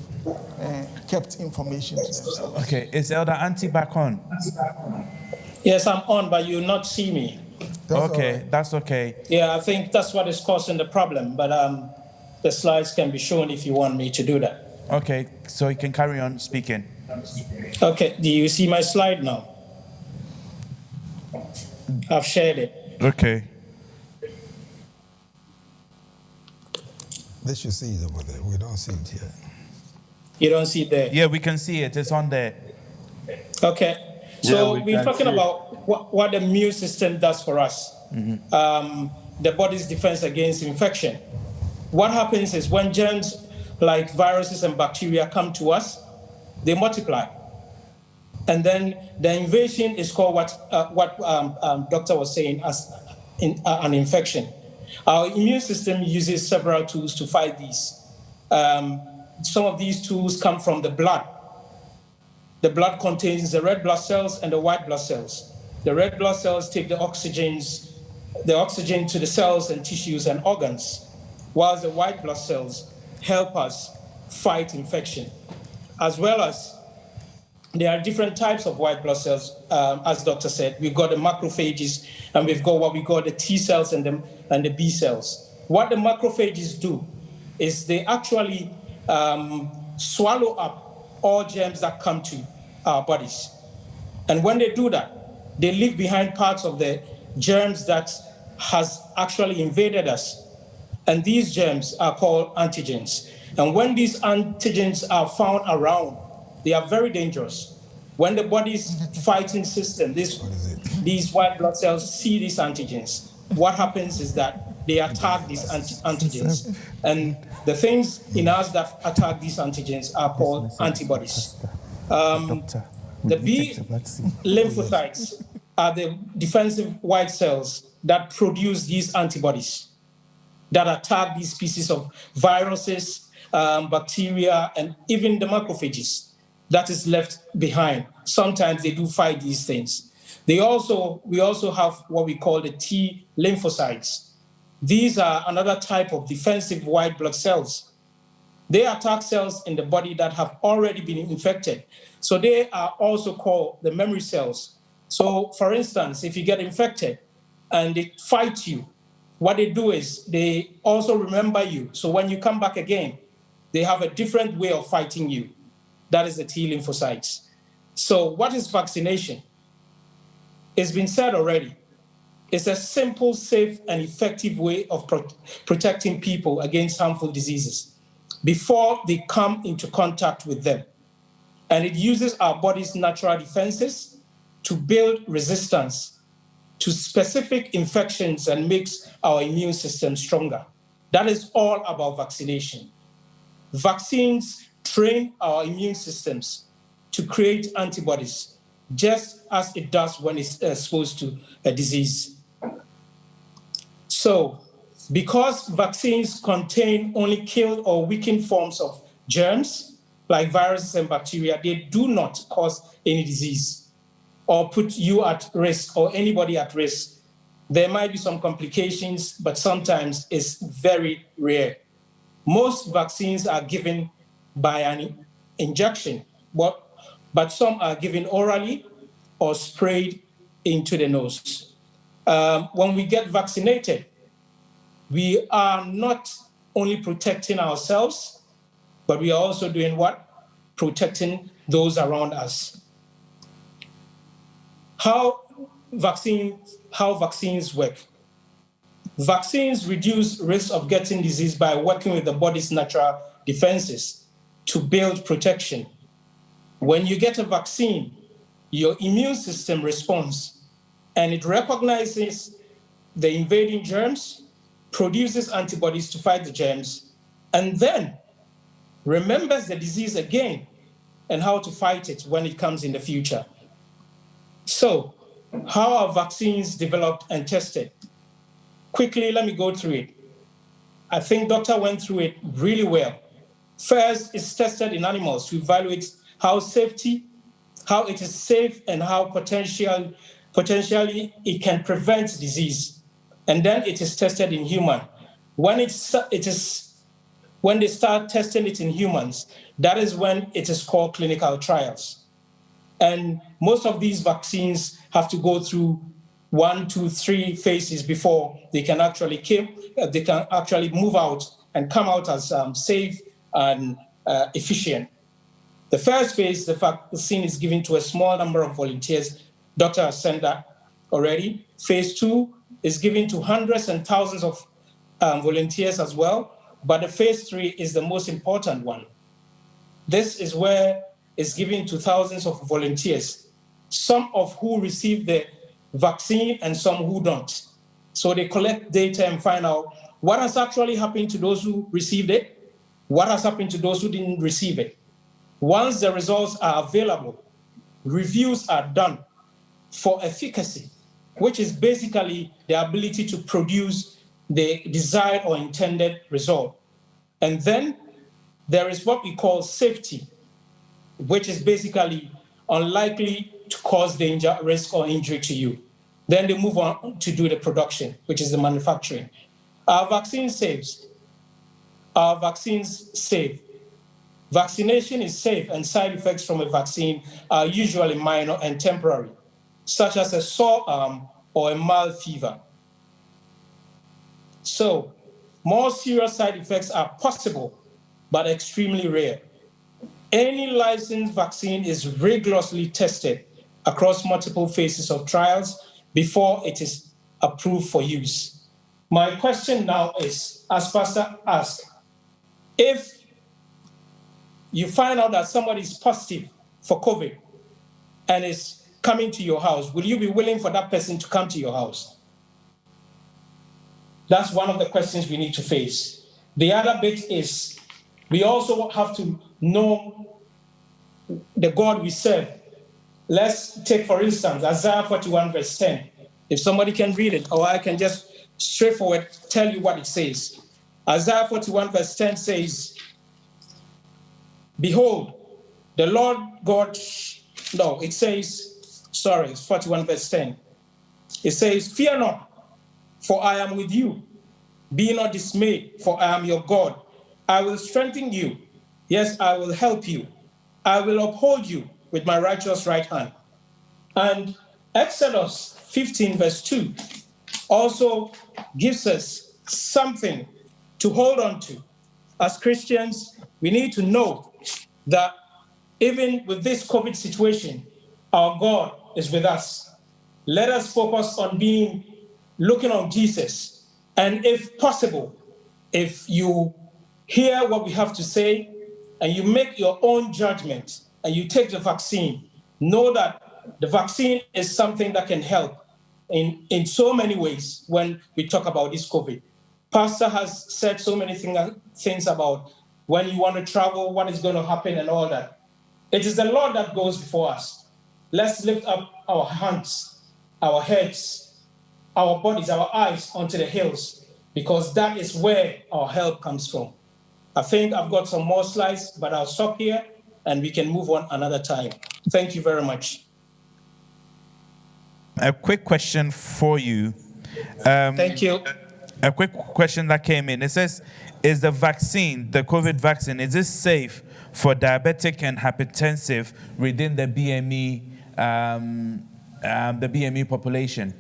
kept information to themselves. Okay, is Elder Auntie back on? Yes, I'm on, but you'll not see me. That's okay. Yeah, I think that's what is causing the problem, but the slides can be shown if you want me to do that. Okay, so you can carry on speaking. Okay, do you see my slide now? I've shared it. Okay. They should see it over there. We don't see it here. You don't see it there? Yeah, we can see it. It's on there. Okay. So we're talking about what the immune system does for us. The body's defense against infection. What happens is when germs like viruses and bacteria come to us, they multiply. And then the invasion is called what doctor was saying as an infection. Our immune system uses several tools to fight these. Some of these tools come from the blood. The blood contains the red blood cells and the white blood cells. The red blood cells take the oxygen to the cells and tissues and organs, whilst the white blood cells help us fight infection. As well as there are different types of white blood cells, as doctor said. We've got the macrophages, and we've got what we call the T cells and the B cells. What the macrophages do is they actually swallow up all germs that come to our bodies. And when they do that, they leave behind parts of the germs that has actually invaded us. And these germs are called antigens. And when these antigens are found around, they are very dangerous. When the body's fighting system, these white blood cells see these antigens, what happens is that they attack these antigens. And the things in us that attack these antigens are called antibodies. The B lymphocytes are the defensive white cells that produce these antibodies that attack these species of viruses, bacteria, and even the macrophages that is left behind. Sometimes they do fight these things. We also have what we call the T lymphocytes. These are another type of defensive white blood cells. They attack cells in the body that have already been infected. So they are also called the memory cells. So for instance, if you get infected and they fight you, what they do is they also remember you. So when you come back again, they have a different way of fighting you. That is the T lymphocytes. So what is vaccination? It's been said already. It's a simple, safe, and effective way of protecting people against harmful diseases before they come into contact with them. And it uses our body's natural defenses to build resistance to specific infections and makes our immune system stronger. That is all about vaccination. Vaccines train our immune systems to create antibodies, just as it does when it's exposed to a disease. So, because vaccines contain only killed or weakened forms of germs, like viruses and bacteria, they do not cause any disease or put you at risk or anybody at risk. There might be some complications, but sometimes it's very rare. Most vaccines are given by an injection, but some are given orally or sprayed into the nose. When we get vaccinated, we are not only protecting ourselves, but we are also doing what? Protecting those around us. How vaccines work. Vaccines reduce risk of getting disease by working with the body's natural defenses to build protection. When you get a vaccine, your immune system responds and it recognizes the invading germs, produces antibodies to fight the germs, and then remembers the disease again and how to fight it when it comes in the future. So, how are vaccines developed and tested? Quickly, let me go through it. I think Doctor went through it really well. First, it's tested in animals to evaluate how it is safe and how potentially it can prevent disease. And then it is tested in human. When they start testing it in humans, that is when it is called clinical trials. And most of these vaccines have to go through 1, 2, 3 phases before they can actually move out and come out as safe and efficient. The first phase, the vaccine is given to a small number of volunteers. Doctor has said that already. Phase 2 is given to hundreds and thousands of volunteers as well. But the phase 3 is the most important one. This is where it's given to thousands of volunteers, some of who receive the vaccine and some who don't. So they collect data and find out what has actually happened to those who received it, what has happened to those who didn't receive it. Once the results are available, reviews are done for efficacy, which is basically the ability to produce the desired or intended result. And then there is what we call safety, which is basically unlikely to cause danger, risk, or injury to you. Then they move on to do the production, which is the manufacturing. Our vaccines save. Vaccination is safe, and side effects from a vaccine are usually minor and temporary, such as a sore arm or a mild fever. So, more serious side effects are possible, but extremely rare. Any licensed vaccine is rigorously tested across multiple phases of trials before it is approved for use. My question now is, as Pastor asked, if you find out that somebody is positive for COVID and is coming to your house, will you be willing for that person to come to your house? That's one of the questions we need to face. The other bit is we also have to know the God we serve. Let's take, for instance, Isaiah 41, verse 10. If somebody can read it, or I can just straightforward tell you what it says. Isaiah 41, verse 10 says, behold, the Lord God, no, it says, sorry, it's 41, verse 10. It says, fear not, for I am with you. Be not dismayed, for I am your God. I will strengthen you. Yes, I will help you. I will uphold you with my righteous right hand. And Exodus 15, verse 2 also gives us something to hold on to. As Christians, we need to know that even with this COVID situation, our God is with us. Let us focus on looking on Jesus. And if possible, if you hear what we have to say and you make your own judgment and you take the vaccine, know that the vaccine is something that can help in so many ways when we talk about this COVID. Pastor has said so many things about when you want to travel, what is going to happen and all that. It is the Lord that goes before us. Let's lift up our hands, our heads, our bodies, our eyes onto the hills, because that is where our help comes from. I think I've got some more slides, but I'll stop here and we can move on another time. Thank you very much. A quick question for you. Thank you. A quick question that came in. It says, is the vaccine, the COVID vaccine, is this safe for diabetic and hypertensive within the BME population?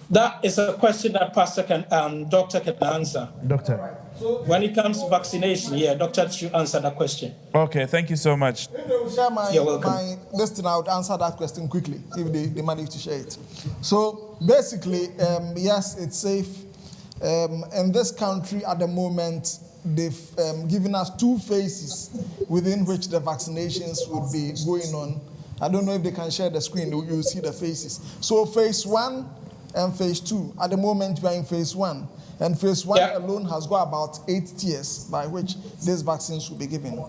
That is a question that Pastor Doctor can answer. Doctor. When it comes to vaccination, Doctor should answer that question. Okay, thank you so much. You're welcome. I would answer that question quickly if they manage to share it. So basically, yes, it's safe. In this country at the moment, they've given us 2 phases within which the vaccinations would be going on. I don't know if they can share the screen, you'll see the phases. So phase 1 and phase 2. At the moment, we are in phase 1. And phase 1 alone has got about 8 tiers by which these vaccines will be given.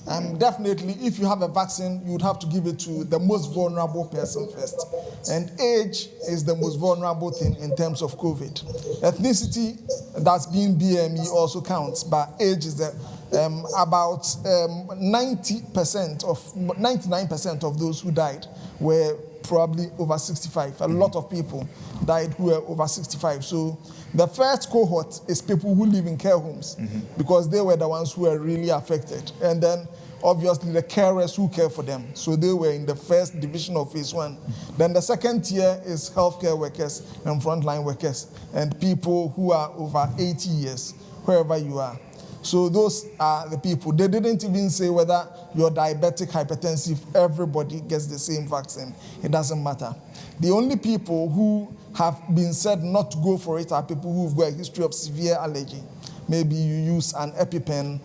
And definitely, if you have a vaccine, you would have to give it to the most vulnerable person first. And age is the most vulnerable thing in terms of COVID. Ethnicity, that's being BME, also counts, but age is about 99% of those who died were probably over 65. A lot of people died who were over 65. So the first cohort is people who live in care homes because they were the ones who were really affected. And then obviously the carers who care for them. So they were in the first division of phase 1. Then the second tier is healthcare workers and frontline workers and people who are over 80 years, wherever you are. So those are the people. They didn't even say whether you're diabetic, hypertensive, everybody gets the same vaccine. It doesn't matter. The only people who have been said not to go for it are people who've got a history of severe allergy. Maybe you use an EpiPen.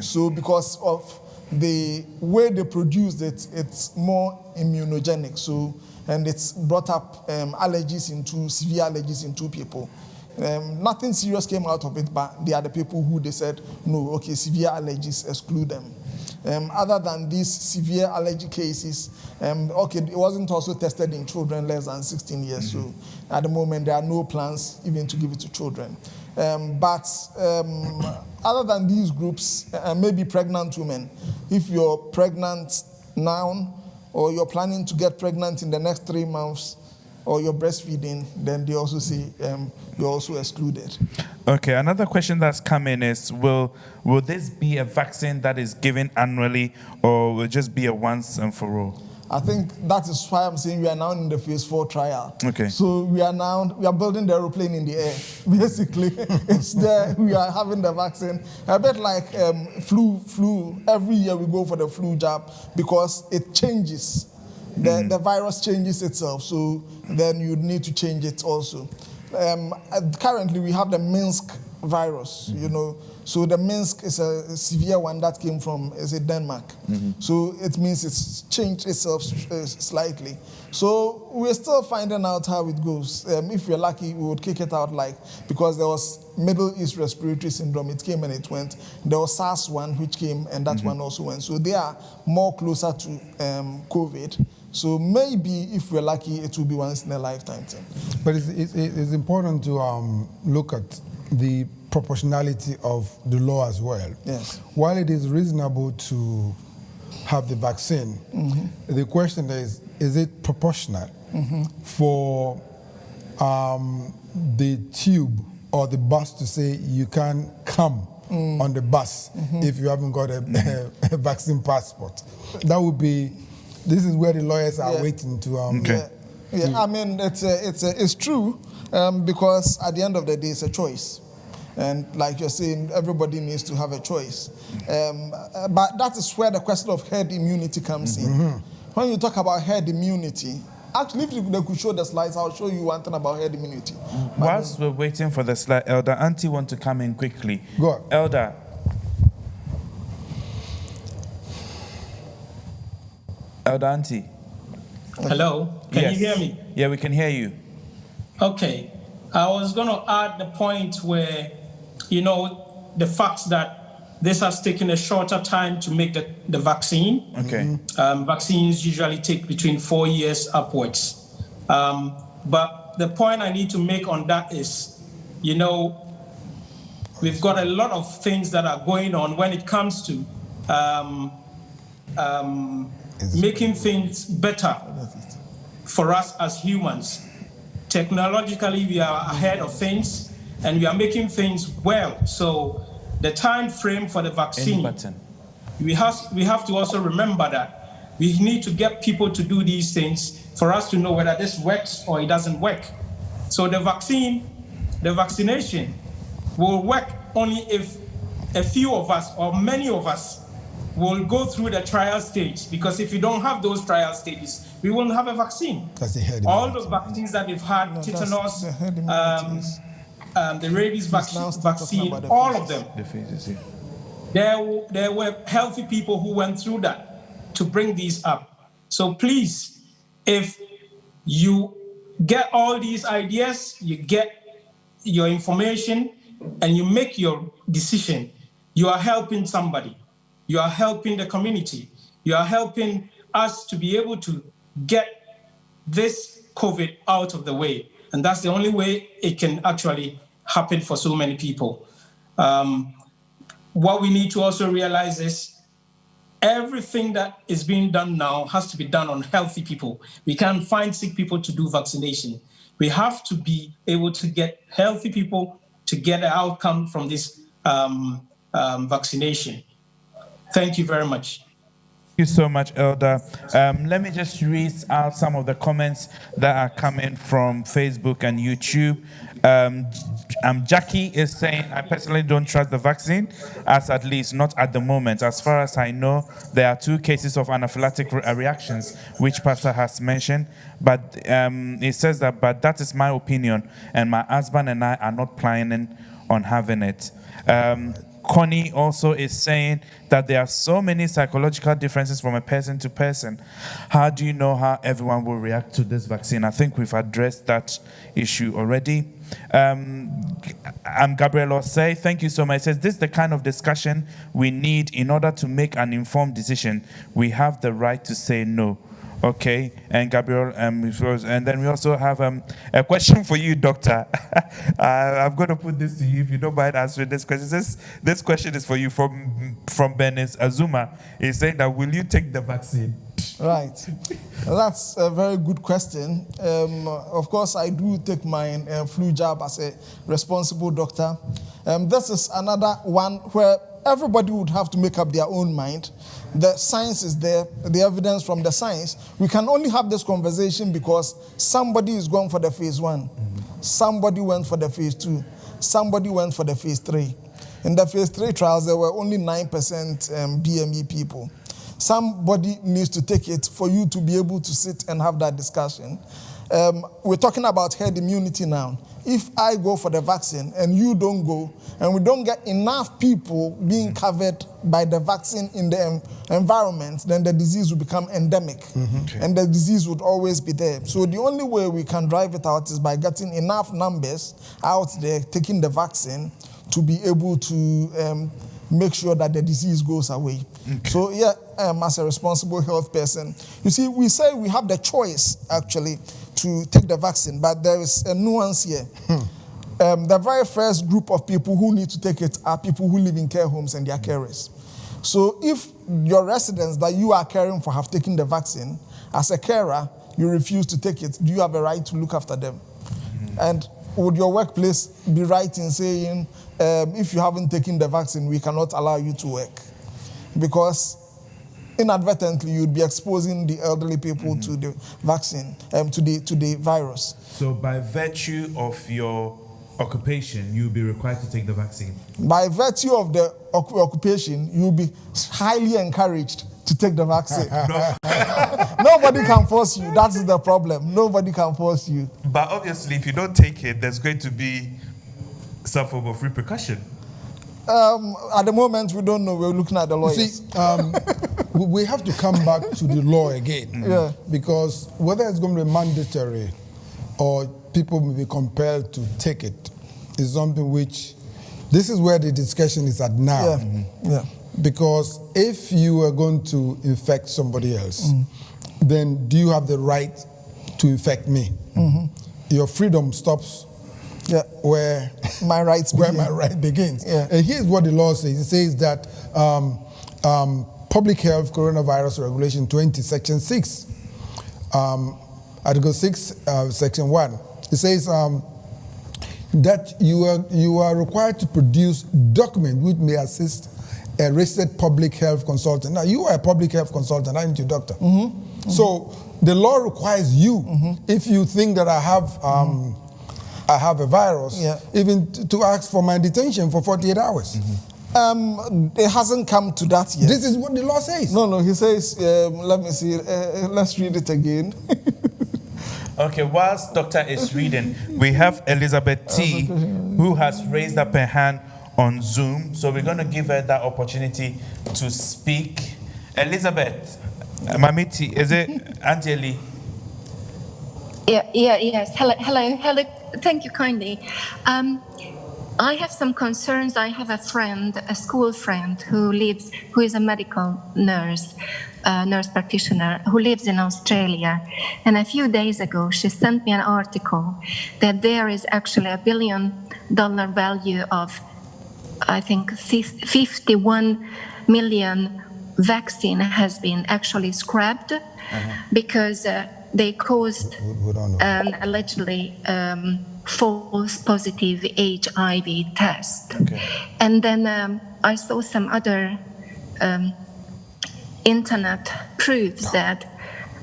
So because of the way they produced it, it's more immunogenic. So, and it's brought up severe allergies into people. Nothing serious came out of it, but they are the people who they said, no, okay, severe allergies, exclude them. Other than these severe allergy cases, okay, it wasn't also tested in children less than 16 years. So at the moment, there are no plans even to give it to children. But other than these groups, maybe pregnant women, if you're pregnant now or you're planning to get pregnant in the next 3 months, or you're breastfeeding, then they also say you're also excluded. Okay, another question that's come in is, will this be a vaccine that is given annually, or will it just be a once and for all? I think that is why I'm saying we are now in the phase 4 trial. Okay. So we are building the aeroplane in the air. Basically, it's there. We are having the vaccine. A bit like flu. Every year we go for the flu jab because it changes. The virus changes itself. So then you need to change it also. Currently we have the Minsk virus, So the Minsk is a severe one that came from, Denmark. So it means it's changed itself slightly. So we're still finding out how it goes. If we're lucky, we would kick it out because there was Middle East Respiratory Syndrome, it came and it went. There was SARS one, which came, and that one also went. So they are more closer to COVID. So maybe, if we're lucky, it will be once in a lifetime thing. But it's important to look at the proportionality of the law as well. Yes. While it is reasonable to have the vaccine, the question is it proportional for the tube or the bus to say you can come on the bus if you haven't got a vaccine passport? That would be. This is where the lawyers are waiting to. I mean, it's true because at the end of the day, it's a choice. And like you're saying, everybody needs to have a choice. But that is where the question of herd immunity comes in. When you talk about herd immunity, actually, if they could show the slides, I'll show you one thing about herd immunity. Whilst we're waiting for the slide, Elder Auntie want to come in quickly. Go on. Elder. Elder Auntie. Hello, can you hear me? Yeah, we can hear you. Okay, I was going to add the point where, the fact that this has taken a shorter time to make the vaccine. Okay. Vaccines usually take between 4 years upwards. But the point I need to make on that is, we've got a lot of things that are going on when it comes to making things better for us as humans. Technologically, we are ahead of things, and we are making things well. So the time frame for the vaccine, we have to also remember that we need to get people to do these things for us to know whether this works or it doesn't work. So the vaccination will work only if a few of us or many of us will go through the trial stage, because if you don't have those trial stages, we won't have a vaccine. All the vaccines that we've had, tetanus, the rabies vaccine, all of them, there were healthy people who went through that to bring these up. So please, if you get all these ideas, you get your information, and you make your decision, you are helping somebody. You are helping the community. You are helping us to be able to get this COVID out of the way. And that's the only way it can actually happen for so many people. What we need to also realize is everything that is being done now has to be done on healthy people. We can't find sick people to do vaccination. We have to be able to get healthy people to get an outcome from this vaccination. Thank you very much. Thank you so much, Elder. Let me just read out some of the comments that are coming from Facebook and YouTube. Jackie is saying, I personally don't trust the vaccine, as at least not at the moment. As far as I know, there are 2 cases of anaphylactic reactions, which Pastor has mentioned. But it says that, but that is my opinion, and my husband and I are not planning on having it. Connie also is saying that there are so many psychological differences from a person to person. How do you know how everyone will react to this vaccine? I think we've addressed that issue already. Gabriel Osei, thank you so much. It says, this is the kind of discussion we need in order to make an informed decision. We have the right to say no. Okay, and Gabriel, and then we also have a question for you, Doctor. I'm going to put this to you if you don't mind answering this question. This question is for you from Benis Azuma. He's saying that, will you take the vaccine? Right, that's a very good question. Of course, I do take my flu jab as a responsible doctor. This is another one where everybody would have to make up their own mind. The science is there, the evidence from the science. We can only have this conversation because somebody is going for the phase 1. Somebody went for the phase 2. Somebody went for the phase 3. In the phase 3 trials, there were only 9% BME people. Somebody needs to take it for you to be able to sit and have that discussion. We're talking about herd immunity now. If I go for the vaccine and you don't go, and we don't get enough people being covered by the vaccine in the environment, then the disease will become endemic. And the disease would always be there. So the only way we can drive it out is by getting enough numbers out there taking the vaccine to be able to make sure that the disease goes away. So yeah, as a responsible health person, you see, we say we have the choice actually to take the vaccine, but there is a nuance here. The very first group of people who need to take it are people who live in care homes and their carers. So if your residents that you are caring for have taken the vaccine, as a carer, you refuse to take it, do you have a right to look after them? And would your workplace be right in saying, if you haven't taken the vaccine, we cannot allow you to work? Because inadvertently, you'd be exposing the elderly people to the vaccine, to the virus. So by virtue of your occupation, you'll be required to take the vaccine? By virtue of the occupation, you'll be highly encouraged to take the vaccine. Nobody can force you. That's the problem. Nobody can force you. But obviously, if you don't take it, there's going to be some form of repercussion. At the moment, we don't know. We're looking at the lawyers. See, we have to come back to the law again. Because whether it's going to be mandatory or people may be compelled to take it is something which, this is where the discussion is at now. Because if you are going to infect somebody else, then do you have the right to infect me? Your freedom stops where my rights where my right begins. And here's what the law says. It says that Public Health Coronavirus Regulation 20, Section 6, Article 6, Section 1. It says that you are required to produce documents which may assist a registered public health consultant. Now, you are a public health consultant, aren't you, doctor? So the law requires you, if you think that I have a virus, even to ask for my detention for 48 hours. It hasn't come to that yet. This is what the law says. No, he says, let me see, let's read it again. Okay, whilst Doctor is reading, we have Elizabeth T, who has raised up her hand on Zoom. So we're going to give her that opportunity to speak. Elizabeth, Mamiti, is it Auntie Eli? Yes. Hello. Thank you kindly. I have some concerns. I have a friend, a school friend, who is a medical nurse practitioner, who lives in Australia. And a few days ago, she sent me an article that there is actually $1 billion value of, I think, 51 million vaccine has been actually scrapped because they caused an allegedly false positive HIV test. And then I saw some other internet proofs that,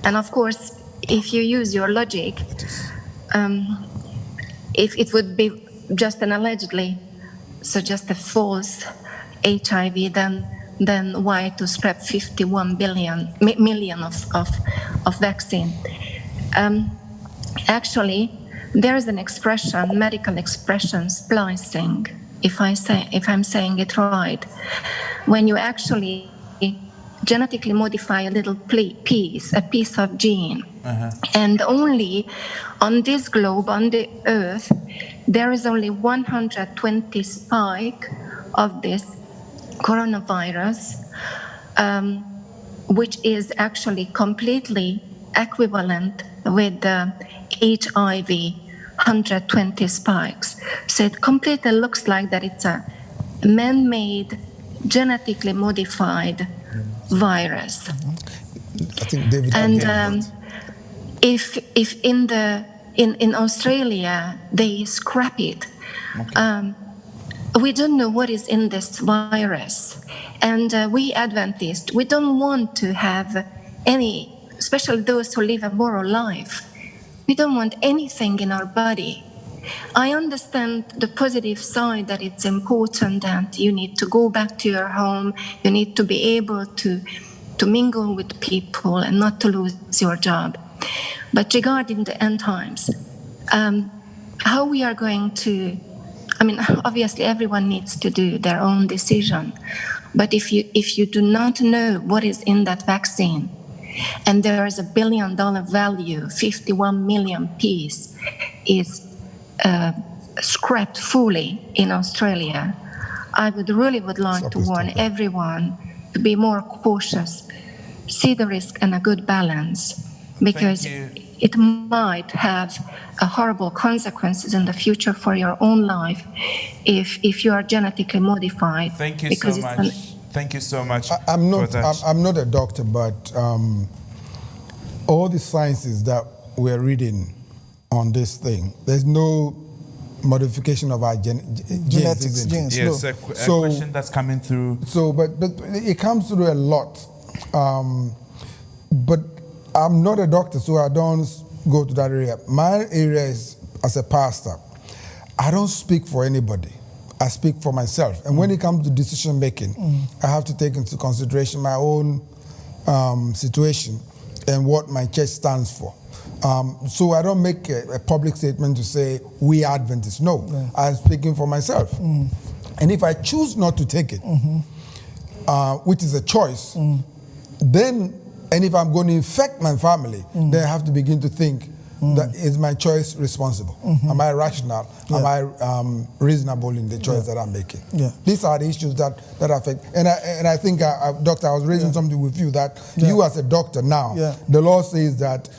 and of course, if you use your logic, if it would be just an allegedly, so just a false HIV, then why to scrap 51 million of vaccine? Actually, there is an expression, medical expression, splicing, if I'm saying it right, when you actually genetically modify a little piece of gene, and only on this globe, on the Earth, there is only 120 spike of this coronavirus, which is actually completely equivalent with the HIV 120 spikes. So it completely looks like that it's a man-made, genetically modified virus. I think David. And if in Australia they scrap it, we don't know what is in this virus. And we Adventists, we don't want to have any, especially those who live a moral life, we don't want anything in our body. I understand the positive side, that it's important that you need to go back to your home, you need to be able to mingle with people and not to lose your job. But regarding the end times, how we are going to, I mean, obviously everyone needs to do their own decision, but if you do not know what is in that vaccine, and there is $1 billion value, 51 million piece is scrapped fully in Australia, I would like to warn everyone to be more cautious, see the risk and a good balance, because it might have horrible consequences in the future for your own life if you are genetically modified. Thank you so much. Thank you so much. I'm not a doctor, but all the sciences that we're reading on this thing, there's no modification of our genetics. Yes, a question that's coming through. So, but it comes through a lot. But I'm not a doctor, so I don't go to that area. My area is, as a pastor, I don't speak for anybody. I speak for myself. And when it comes to decision making, I have to take into consideration my own situation and what my church stands for. So I don't make a public statement to say, we Adventists. No, I'm speaking for myself. And if I choose not to take it, which is a choice, then, and if I'm going to infect my family, then I have to begin to think, that is my choice responsible? Am I rational? Am I reasonable in the choice that I'm making? These are the issues that affect. And I think, Doctor, I was raising something with you that you as a doctor now, the law says that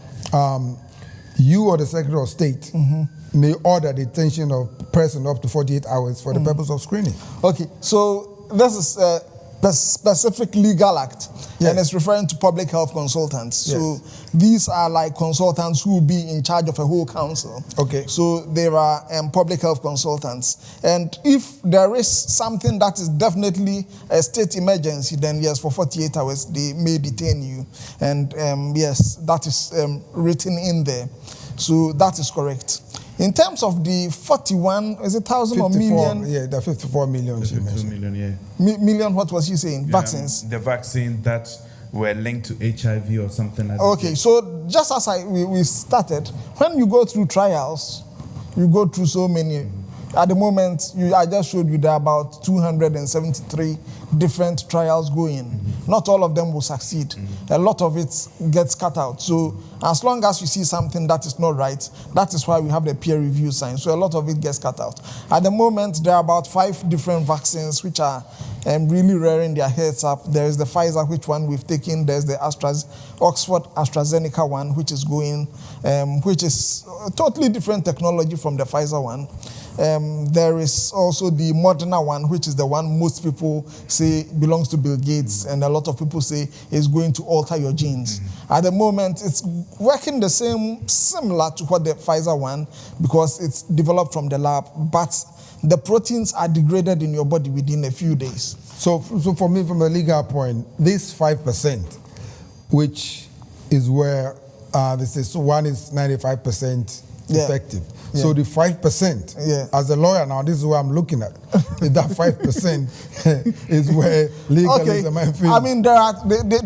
you or the Secretary of State may order the detention of a person up to 48 hours for the purpose of screening. Okay, so this is the specific legal act, and it's referring to public health consultants. So these are like consultants who will be in charge of a whole council. Okay. So there are public health consultants. And if there is something that is definitely a state emergency, then yes, for 48 hours, they may detain you. And yes, that is written in there. So that is correct. In terms of the 41, is it 1,000 or million? Yeah, the 54 million. 52 million, million, what was she saying? Vaccines? The vaccine that were linked to HIV or something like that. Okay, so just as we started, when you go through trials, you go through so many. At the moment, I just showed you there are about 273 different trials going. Not all of them will succeed. A lot of it gets cut out. So as long as you see something that is not right, that is why we have the peer review sign. So a lot of it gets cut out. At the moment, there are about 5 different vaccines which are really rearing their heads up. There is the Pfizer, which one we've taken. There's the Oxford AstraZeneca one, which is going, which is a totally different technology from the Pfizer one. There is also the Moderna one, which is the one most people say belongs to Bill Gates, and a lot of people say is going to alter your genes. At the moment, it's working the same, similar to what the Pfizer one, because it's developed from the lab, but the proteins are degraded in your body within a few days. So for me, from a legal point, this 5%, which is where this is, one is 95% effective. So the 5%, as a lawyer now, this is what I'm looking at. That 5% is where legalism and I mean,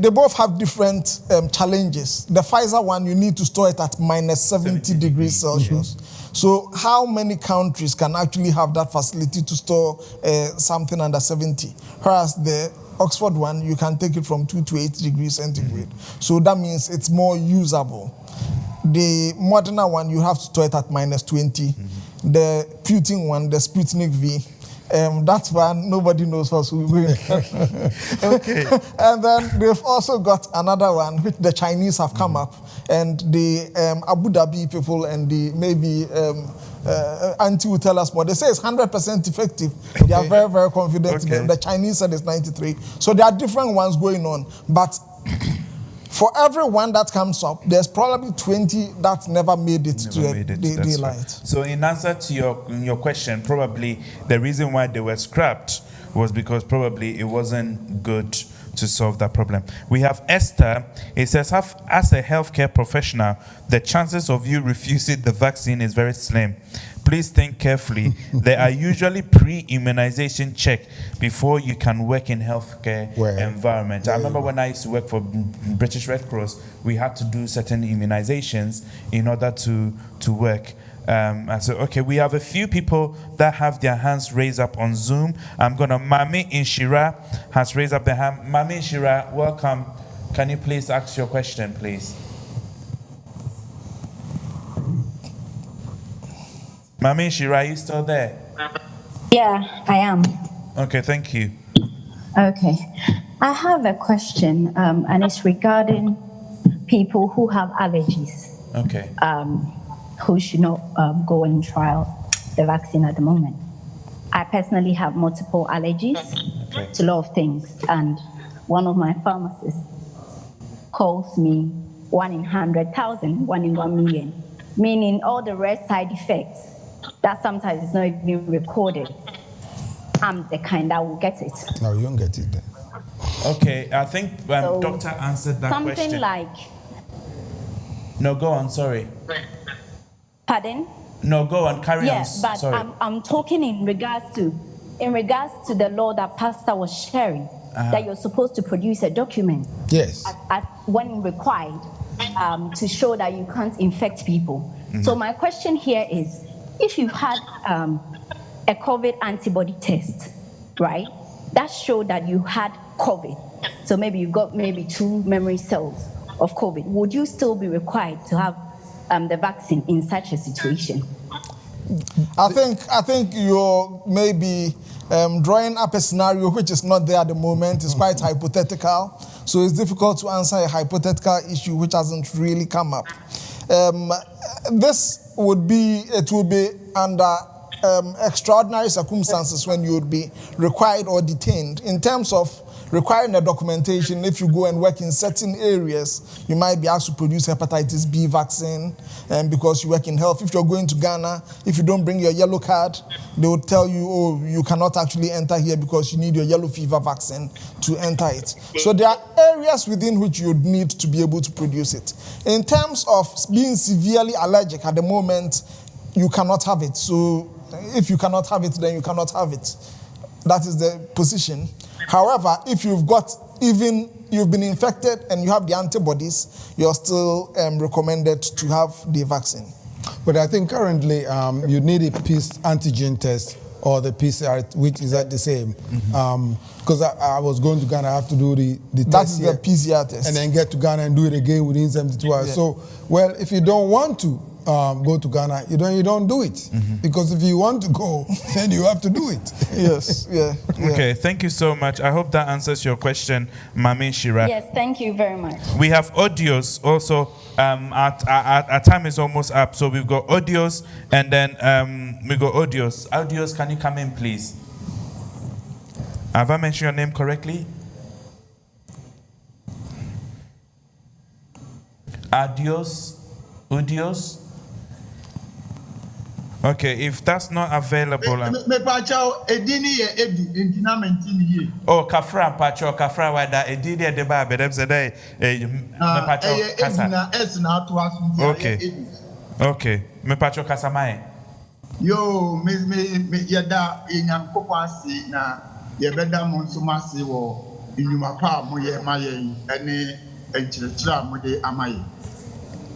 they both have different challenges. The Pfizer one, you need to store it at minus 70 degrees Celsius. So how many countries can actually have that facility to store something under 70? Whereas the Oxford one, you can take it from 2 to 8 degrees centigrade. So that means it's more usable. The Moderna one, you have to store it at minus 20. The Putin one, the Sputnik V, that's one nobody knows what's going. Okay. And then they've also got another one, which the Chinese have come up, and the Abu Dhabi people and the maybe Auntie will tell us more. They say it's 100% effective. They are very, very confident. The Chinese said it's 93. So there are different ones going on, but for every one that comes up, there's probably 20 that never made it to daylight. Right. So in answer to your question, probably the reason why they were scrapped was because probably it wasn't good to solve that problem. We have Esther. It says, as a healthcare professional, the chances of you refusing the vaccine is very slim. Please think carefully. There are usually pre-immunization checks before you can work in healthcare environment. I remember when I used to work for British Red Cross, we had to do certain immunizations in order to work. I said, okay, we have a few people that have their hands raised up on Zoom. Mami Inshira has raised up their hand. Mami Inshira, welcome. Can you please ask your question, please? Mami Inshira, are you still there? Yeah, I am. Okay, thank you. Okay. I have a question, and it's regarding people who have allergies. Okay. Who should not go and trial the vaccine at the moment. I personally have multiple allergies to a lot of things, and one of my pharmacists calls me 1 in 100,000, 1 in 1 million, meaning all the rare side effects that sometimes is not even recorded. I'm the kind that will get it. No, you don't get it then. Okay, I think doctor answered that something question. Something like... No, go on, sorry. Pardon? No, go on, carry on. Yes, but I'm talking in regards to the law that Pastor was sharing, that you're supposed to produce a document. Yes. When required, to show that you can't infect people. Mm-hmm. So my question here is, if you've had a COVID antibody test, right, that showed that you had COVID, so maybe you've got 2 memory cells of COVID, would you still be required to have the vaccine in such a situation? I think you're maybe drawing up a scenario which is not there at the moment. It's quite hypothetical, so it's difficult to answer a hypothetical issue which hasn't really come up. This would be under extraordinary circumstances when you would be required or detained. In terms of requiring a documentation, if you go and work in certain areas, you might be asked to produce hepatitis B vaccine because you work in health. If you're going to Ghana, if you don't bring your yellow card, they will tell you, oh, you cannot actually enter here because you need your yellow fever vaccine to enter it. So there are areas within which you would need to be able to produce it. In terms of being severely allergic at the moment, you cannot have it. So if you cannot have it, then you cannot have it. That is the position. However, if you've been infected and you have the antibodies, you're still recommended to have the vaccine. But I think currently you need a antigen test or the PCR, which is at the same. Because I was going to Ghana, I have to do the test. That is the PCR test. And then get to Ghana and do it again within 72 hours. Yeah. So, well, if you don't want to go to Ghana, you don't do it. Because if you want to go, then you have to do it. Yes, yeah. Okay, thank you so much. I hope that answers your question, Mami Shira. Yes, thank you very much. We have audios also. Our time is almost up, so we've got audios and then we got audios. Audios, can you come in, please? Have I mentioned your name correctly? Audios? Okay, if that's not available... Oh, Kafra, Pacho, Kafra, why that Edini at the bar, but them say, Okay, me Pacho Casamai. Yo, me yada in Kopasi na Yabeda Monsumasi or Inumapa, Moye Maye, any Enchiltra Mode Amaye.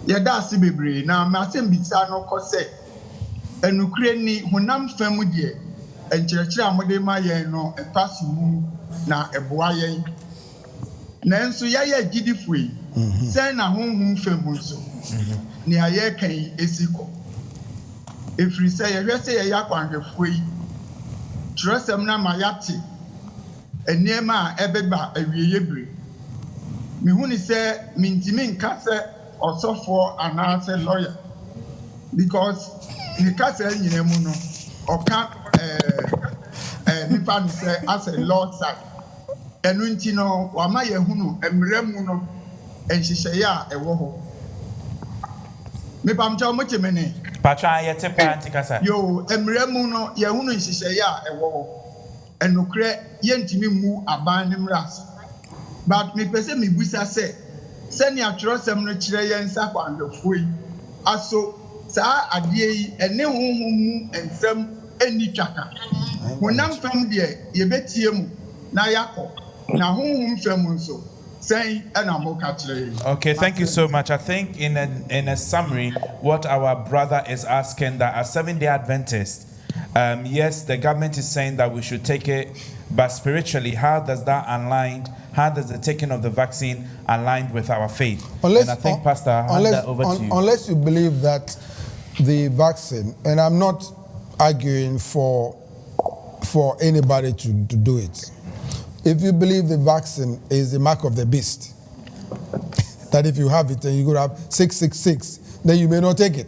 Yada Sibibri, now Martin Bizano Cose. And Ukraine, Hunam Famudi, and Churchill Modema, no, a passing na a boy. Nancy Yaya Gidifui, send a home famuso. Near Yakan Esiko. If we say a yak on the free, trust them na Mayati, and near my Ebeba a Yebri. Mihuni say, Mintimin Cassa or so for an answer lawyer. Because in the castle, you know, or can't Nipan say as a Lord side. And when you know, Wamaya Hunu, and Remuno, and Shishaya, a woho. Mipam John Mutimene. Patra, yet a party cassa. Yo, and Remuno, Yahuno, Shishaya, a woho. ɛnokre yɛntimi mu aban ne mmras but me pese me busa se sɛni atwerɛsɛm no kyerɛ yɛn nsa kwandɔfoɔ yi aso saa adeɛ yi ɛne honhom mu nsɛm ɛni twaka honam fam deɛ yɛbɛtie mu na yakɔ na honhom fam nso sɛn ɛna moka kyerɛ yɛn. Okay, thank you so much. I think in a summary, what our brother is asking, that as Seventh-day Adventists, yes, the government is saying that we should take it, but spiritually, how does that align? How does the taking of the vaccine align with our faith? And I think, Pastor, I'll hand that over to you. Unless you believe that the vaccine, and I'm not arguing for anybody to do it. If you believe the vaccine is the mark of the beast, that if you have it and you could have 666, then you may not take it.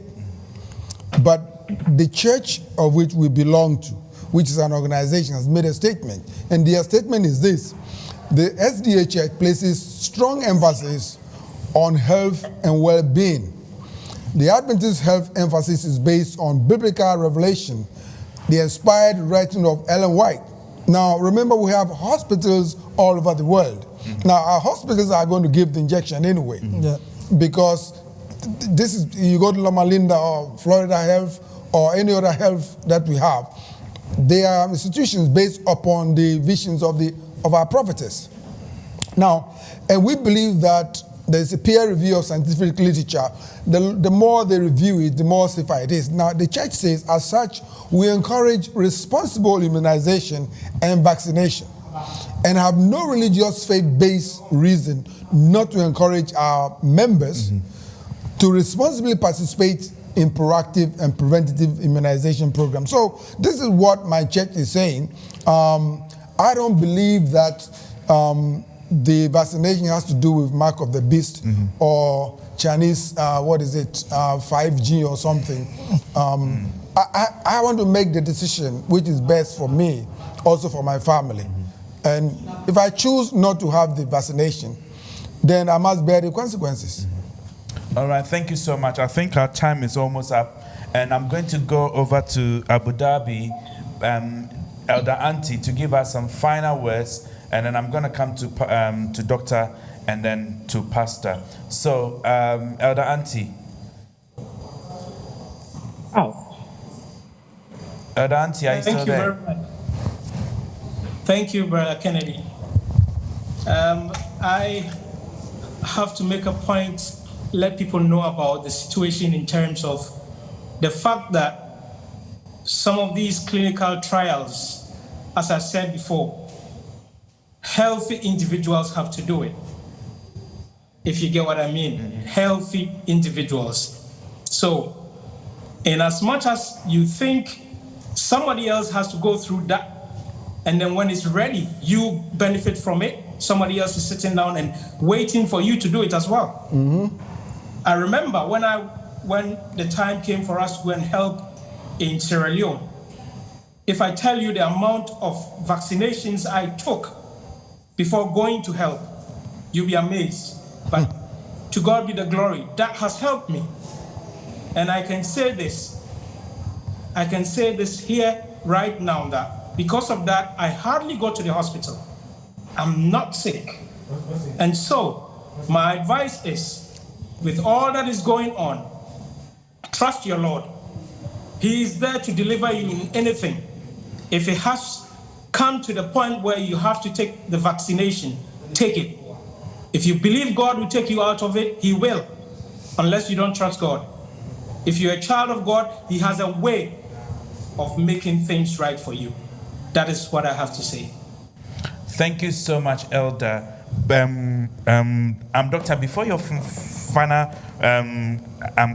But the church of which we belong to, which is an organization, has made a statement. And their statement is this: the SDA Church places strong emphasis on health and well-being. The Adventist health emphasis is based on biblical revelation, the inspired writing of Ellen White. Now, remember, we have hospitals all over the world. Now, our hospitals are going to give the injection anyway, because this is, you go to Loma Linda or Florida Health or any other health that we have, they are institutions based upon the visions of our prophetess. Now, and we believe that there's a peer review of scientific literature. The more they review it, the more safer it is. Now, the church says, as such, we encourage responsible immunization and vaccination, and have no religious faith-based reason not to encourage our members to responsibly participate in proactive and preventative immunization programs. So this is what my church is saying. I don't believe that the vaccination has to do with mark of the beast or Chinese, 5G or something. I want to make the decision which is best for me, also for my family. And if I choose not to have the vaccination, then I must bear the consequences. All right, thank you so much. I think our time is almost up, and I'm going to go over to Abu Dhabi, Elder Auntie, to give us some final words, and then I'm going to come to Doctor and then to Pastor. So, Elder Auntie. Elder Auntie, are you still there? Thank you very much. Thank you, Brother Kennedy. I have to make a point, let people know about the situation in terms of the fact that some of these clinical trials, as I said before, healthy individuals have to do it. If you get what I mean, healthy individuals. So, in as much as you think somebody else has to go through that, and then when it's ready, you benefit from it, somebody else is sitting down and waiting for you to do it as well. I remember when the time came for us to go and help in Sierra Leone, if I tell you the amount of vaccinations I took before going to help, you'll be amazed. But to God be the glory, that has helped me. And I can say this here right now, that because of that, I hardly go to the hospital. I'm not sick. And so my advice is, with all that is going on, trust your Lord. He is there to deliver you in anything. If it has come to the point where you have to take the vaccination, take it. If you believe God will take you out of it, He will, unless you don't trust God. If you're a child of God, He has a way of making things right for you. That is what I have to say. Thank you so much, Elder. Doctor, before your final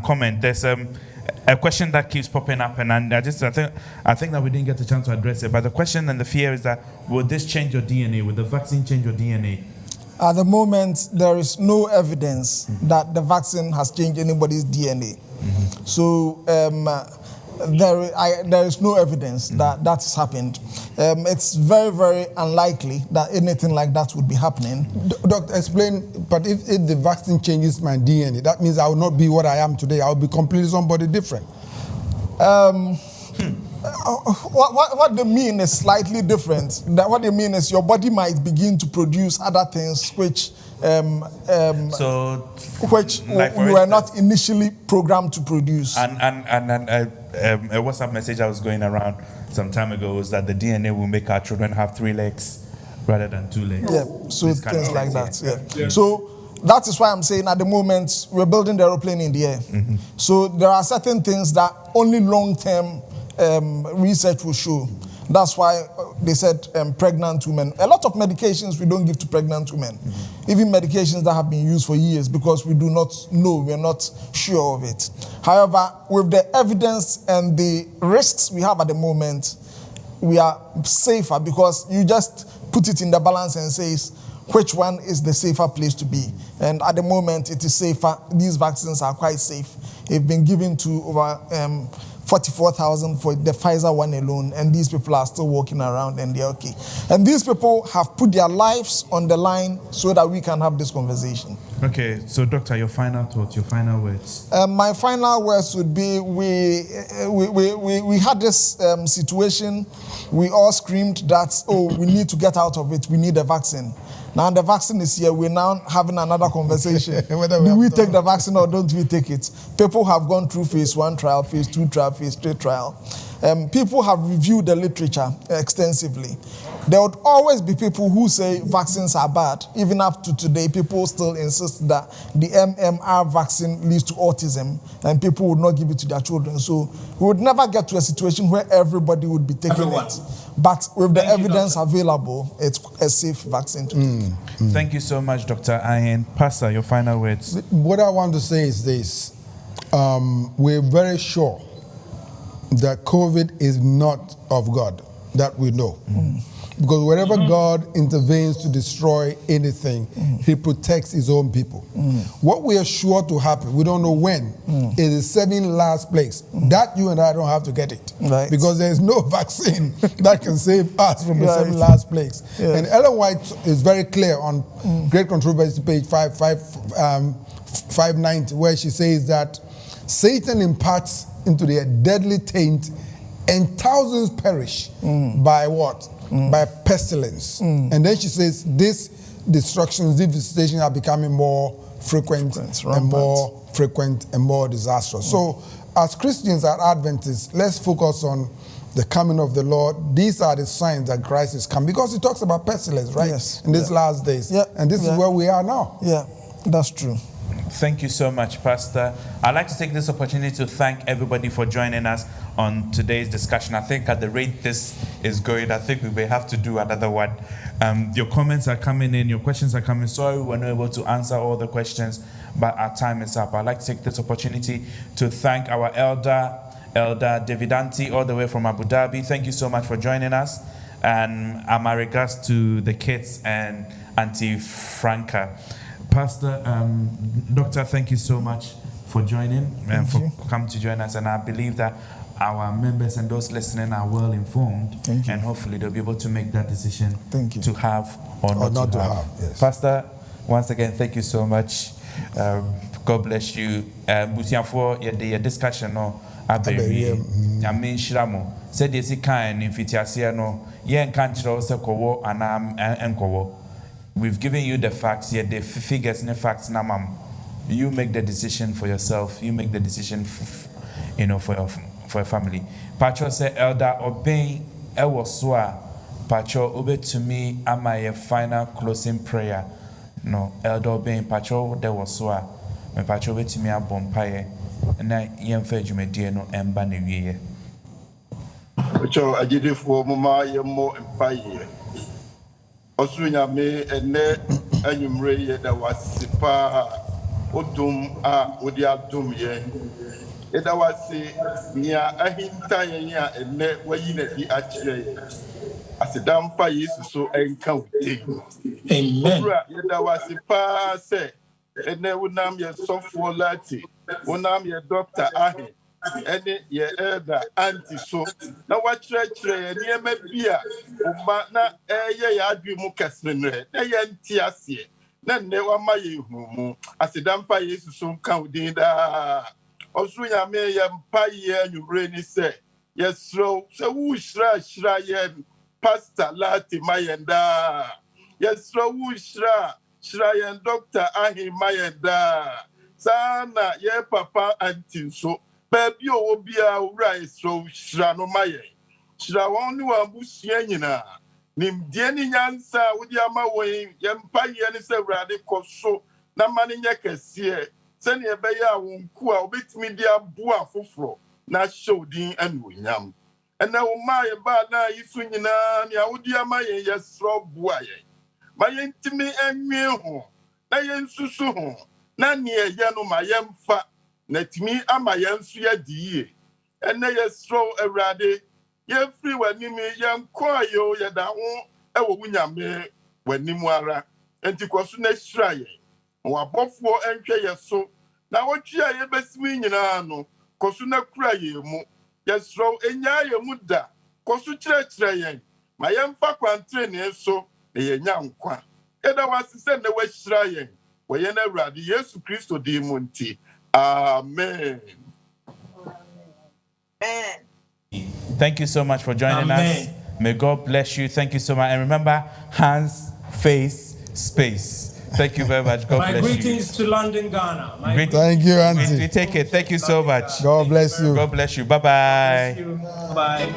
comment, there's a question that keeps popping up, and I think that we didn't get a chance to address it. But the question and the fear is that, will this change your DNA? Will the vaccine change your DNA? At the moment, there is no evidence that the vaccine has changed anybody's DNA. So there is no evidence that that's happened. It's very, very unlikely that anything like that would be happening. Doctor, explain, but if the vaccine changes my DNA, that means I will not be what I am today. I will be completely somebody different. What they mean is slightly different. That what they mean is your body might begin to produce other things which like you were not initially programmed to produce. And a WhatsApp message I was going around some time ago was that the DNA will make our children have 3 legs rather than 2 legs. Yeah, so things like that. Yeah. So that is why I'm saying at the moment we're building the aeroplane in the air. Mm-hmm. So there are certain things that only long-term research will show. That's why they said pregnant women. A lot of medications we don't give to pregnant women. Mm-hmm. Even medications that have been used for years because we do not know, we're not sure of it. However, with the evidence and the risks we have at the moment, we are safer because you just put it in the balance and says which one is the safer place to be. And at the moment, it is safer. These vaccines are quite safe. They've been given to over 44,000 for the Pfizer one alone, and these people are still walking around and they're okay. And these people have put their lives on the line so that we can have this conversation. Okay, so doctor, your final thoughts, your final words. My final words would be: we had this situation. We all screamed that, oh, we need to get out of it. We need a vaccine. Now the vaccine is here. We're now having another conversation. Do we take the vaccine or don't we take it? People have gone through phase 1 trial, phase 2 trial, phase 3 trial. People have reviewed the literature extensively. There would always be people who say vaccines are bad. Even up to today, people still insist that the MMR vaccine leads to autism and people would not give it to their children. So we would never get to a situation where everybody would be taking it. But with the evidence available, it's a safe vaccine to take. Thank you so much, Dr. Ayen. Pastor, your final words. What I want to say is this. We're very sure that COVID is not of God, that we know. Because wherever God intervenes to destroy anything, he protects his own people. What we are sure to happen, we don't know when, it is setting last place. That you and I don't have to get it. Right. Because there is no vaccine that can save us from the setting last place. Yeah. And Ellen White is very clear on Great Controversy, page 590, where she says that Satan imparts into their deadly taint and thousands perish by what? By pestilence. And then she says these destructions, these visitations are becoming more frequent and more frequent and more disastrous. So as Christians and Adventists, let's focus on the coming of the Lord. These are the signs that Christ is coming. Because he talks about pestilence, right? Yes. In these last days. Yeah. And this is where we are now. Yeah, that's true. Thank you so much, Pastor. I'd like to take this opportunity to thank everybody for joining us on today's discussion. I think at the rate this is going, I think we may have to do another one. Your comments are coming in, your questions are coming. Sorry we were not able to answer all the questions, but our time is up. I'd like to take this opportunity to thank our Elder Davidanti, all the way from Abu Dhabi. Thank you so much for joining us. And my regards to the kids and Auntie Franca. Pastor, Doctor, thank you so much for joining and for coming to join us. And I believe that our members and those listening are well informed, and hopefully they'll be able to make that decision to have or not to have. Yes. Pastor, once again, thank you so much. God bless you. For the discussion, I mean, Shiramo said, yes, he can if it's no, yen can't also kowo and kowo. We've given you the facts, yet the figures and the facts. Namam, you make the decision for yourself. You make the decision, for your family. Pacho said, Elder obey ewoswa. Pacho obey to me. Am I a final closing prayer? No, Elder obey Pacho de waswa. Me Pacho obey to me a bompaye. And I yem fe jume no emba ne wiye. Pacho ajidi for mama yemo empaye. Osunya me ene enyumre ye da wasipa odum a odi adum ye eda wasi nia ahinta ye ya ene wayi na di akire asedam fa Yesu so enka udi amen eda wasipa se ene wonam ye sofo lati wonam ye doctor ahe ene ye elder anti so na wachire ye niema bia uma na eye ya adwi mu kesrenre na ye ntiase na ne wama ye humu asedam fa Yesu so nka udin da osunya me ye mpa ye anwure ni se Yesro, so who shrayen, Pastor Lati Mayenda. Yesro, who shrayen, Dr. Ahi Mayenda. Sana, ye papa antin so. Baby, obia, right, so shrano maye. Shrawon wa busienina. Nim dieni nyansa, udiama way, yempa yen se rade koso, na mani nyakesiye. Send ye beya wunkua, obit media bua fufro. Na show din anuonyam ena wo ma ye ba na yisu nyina ne awodi ama ye yesro bua ye ma ye ntimi enwe ho na ye nsusu ho na ne ye no ma ye mfa na timi ama ye nsu ye diye ena yesro awrade ye free wanimi ye nko ayo ye da ho ewo wunyame wanimu ara enti kwaso na hyira ye wa bofo enhwe ye so na wotwe ye besimi nyina no kosu na kura ye mu yesro enya ye mu da kosu kyerɛkyerɛ yɛn ma yɛmfa kwantre ne so na yɛnya nkwa ɛda wasese na wahyira yɛn wɔ yɛn Awurade Yesu Kristo din mu nti amen. Thank you so much for joining us. May God bless you. Thank you so much. And remember, hands, face, space. Thank you very much. God bless you. My greetings to London, Ghana. Thank you, Auntie. We take it. Thank you so much. God bless you. God bless you. Bye-bye. Bye.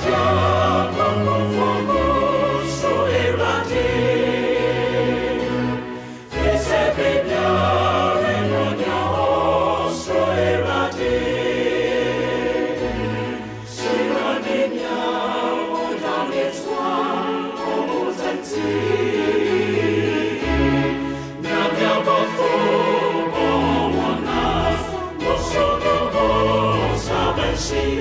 Yeah. She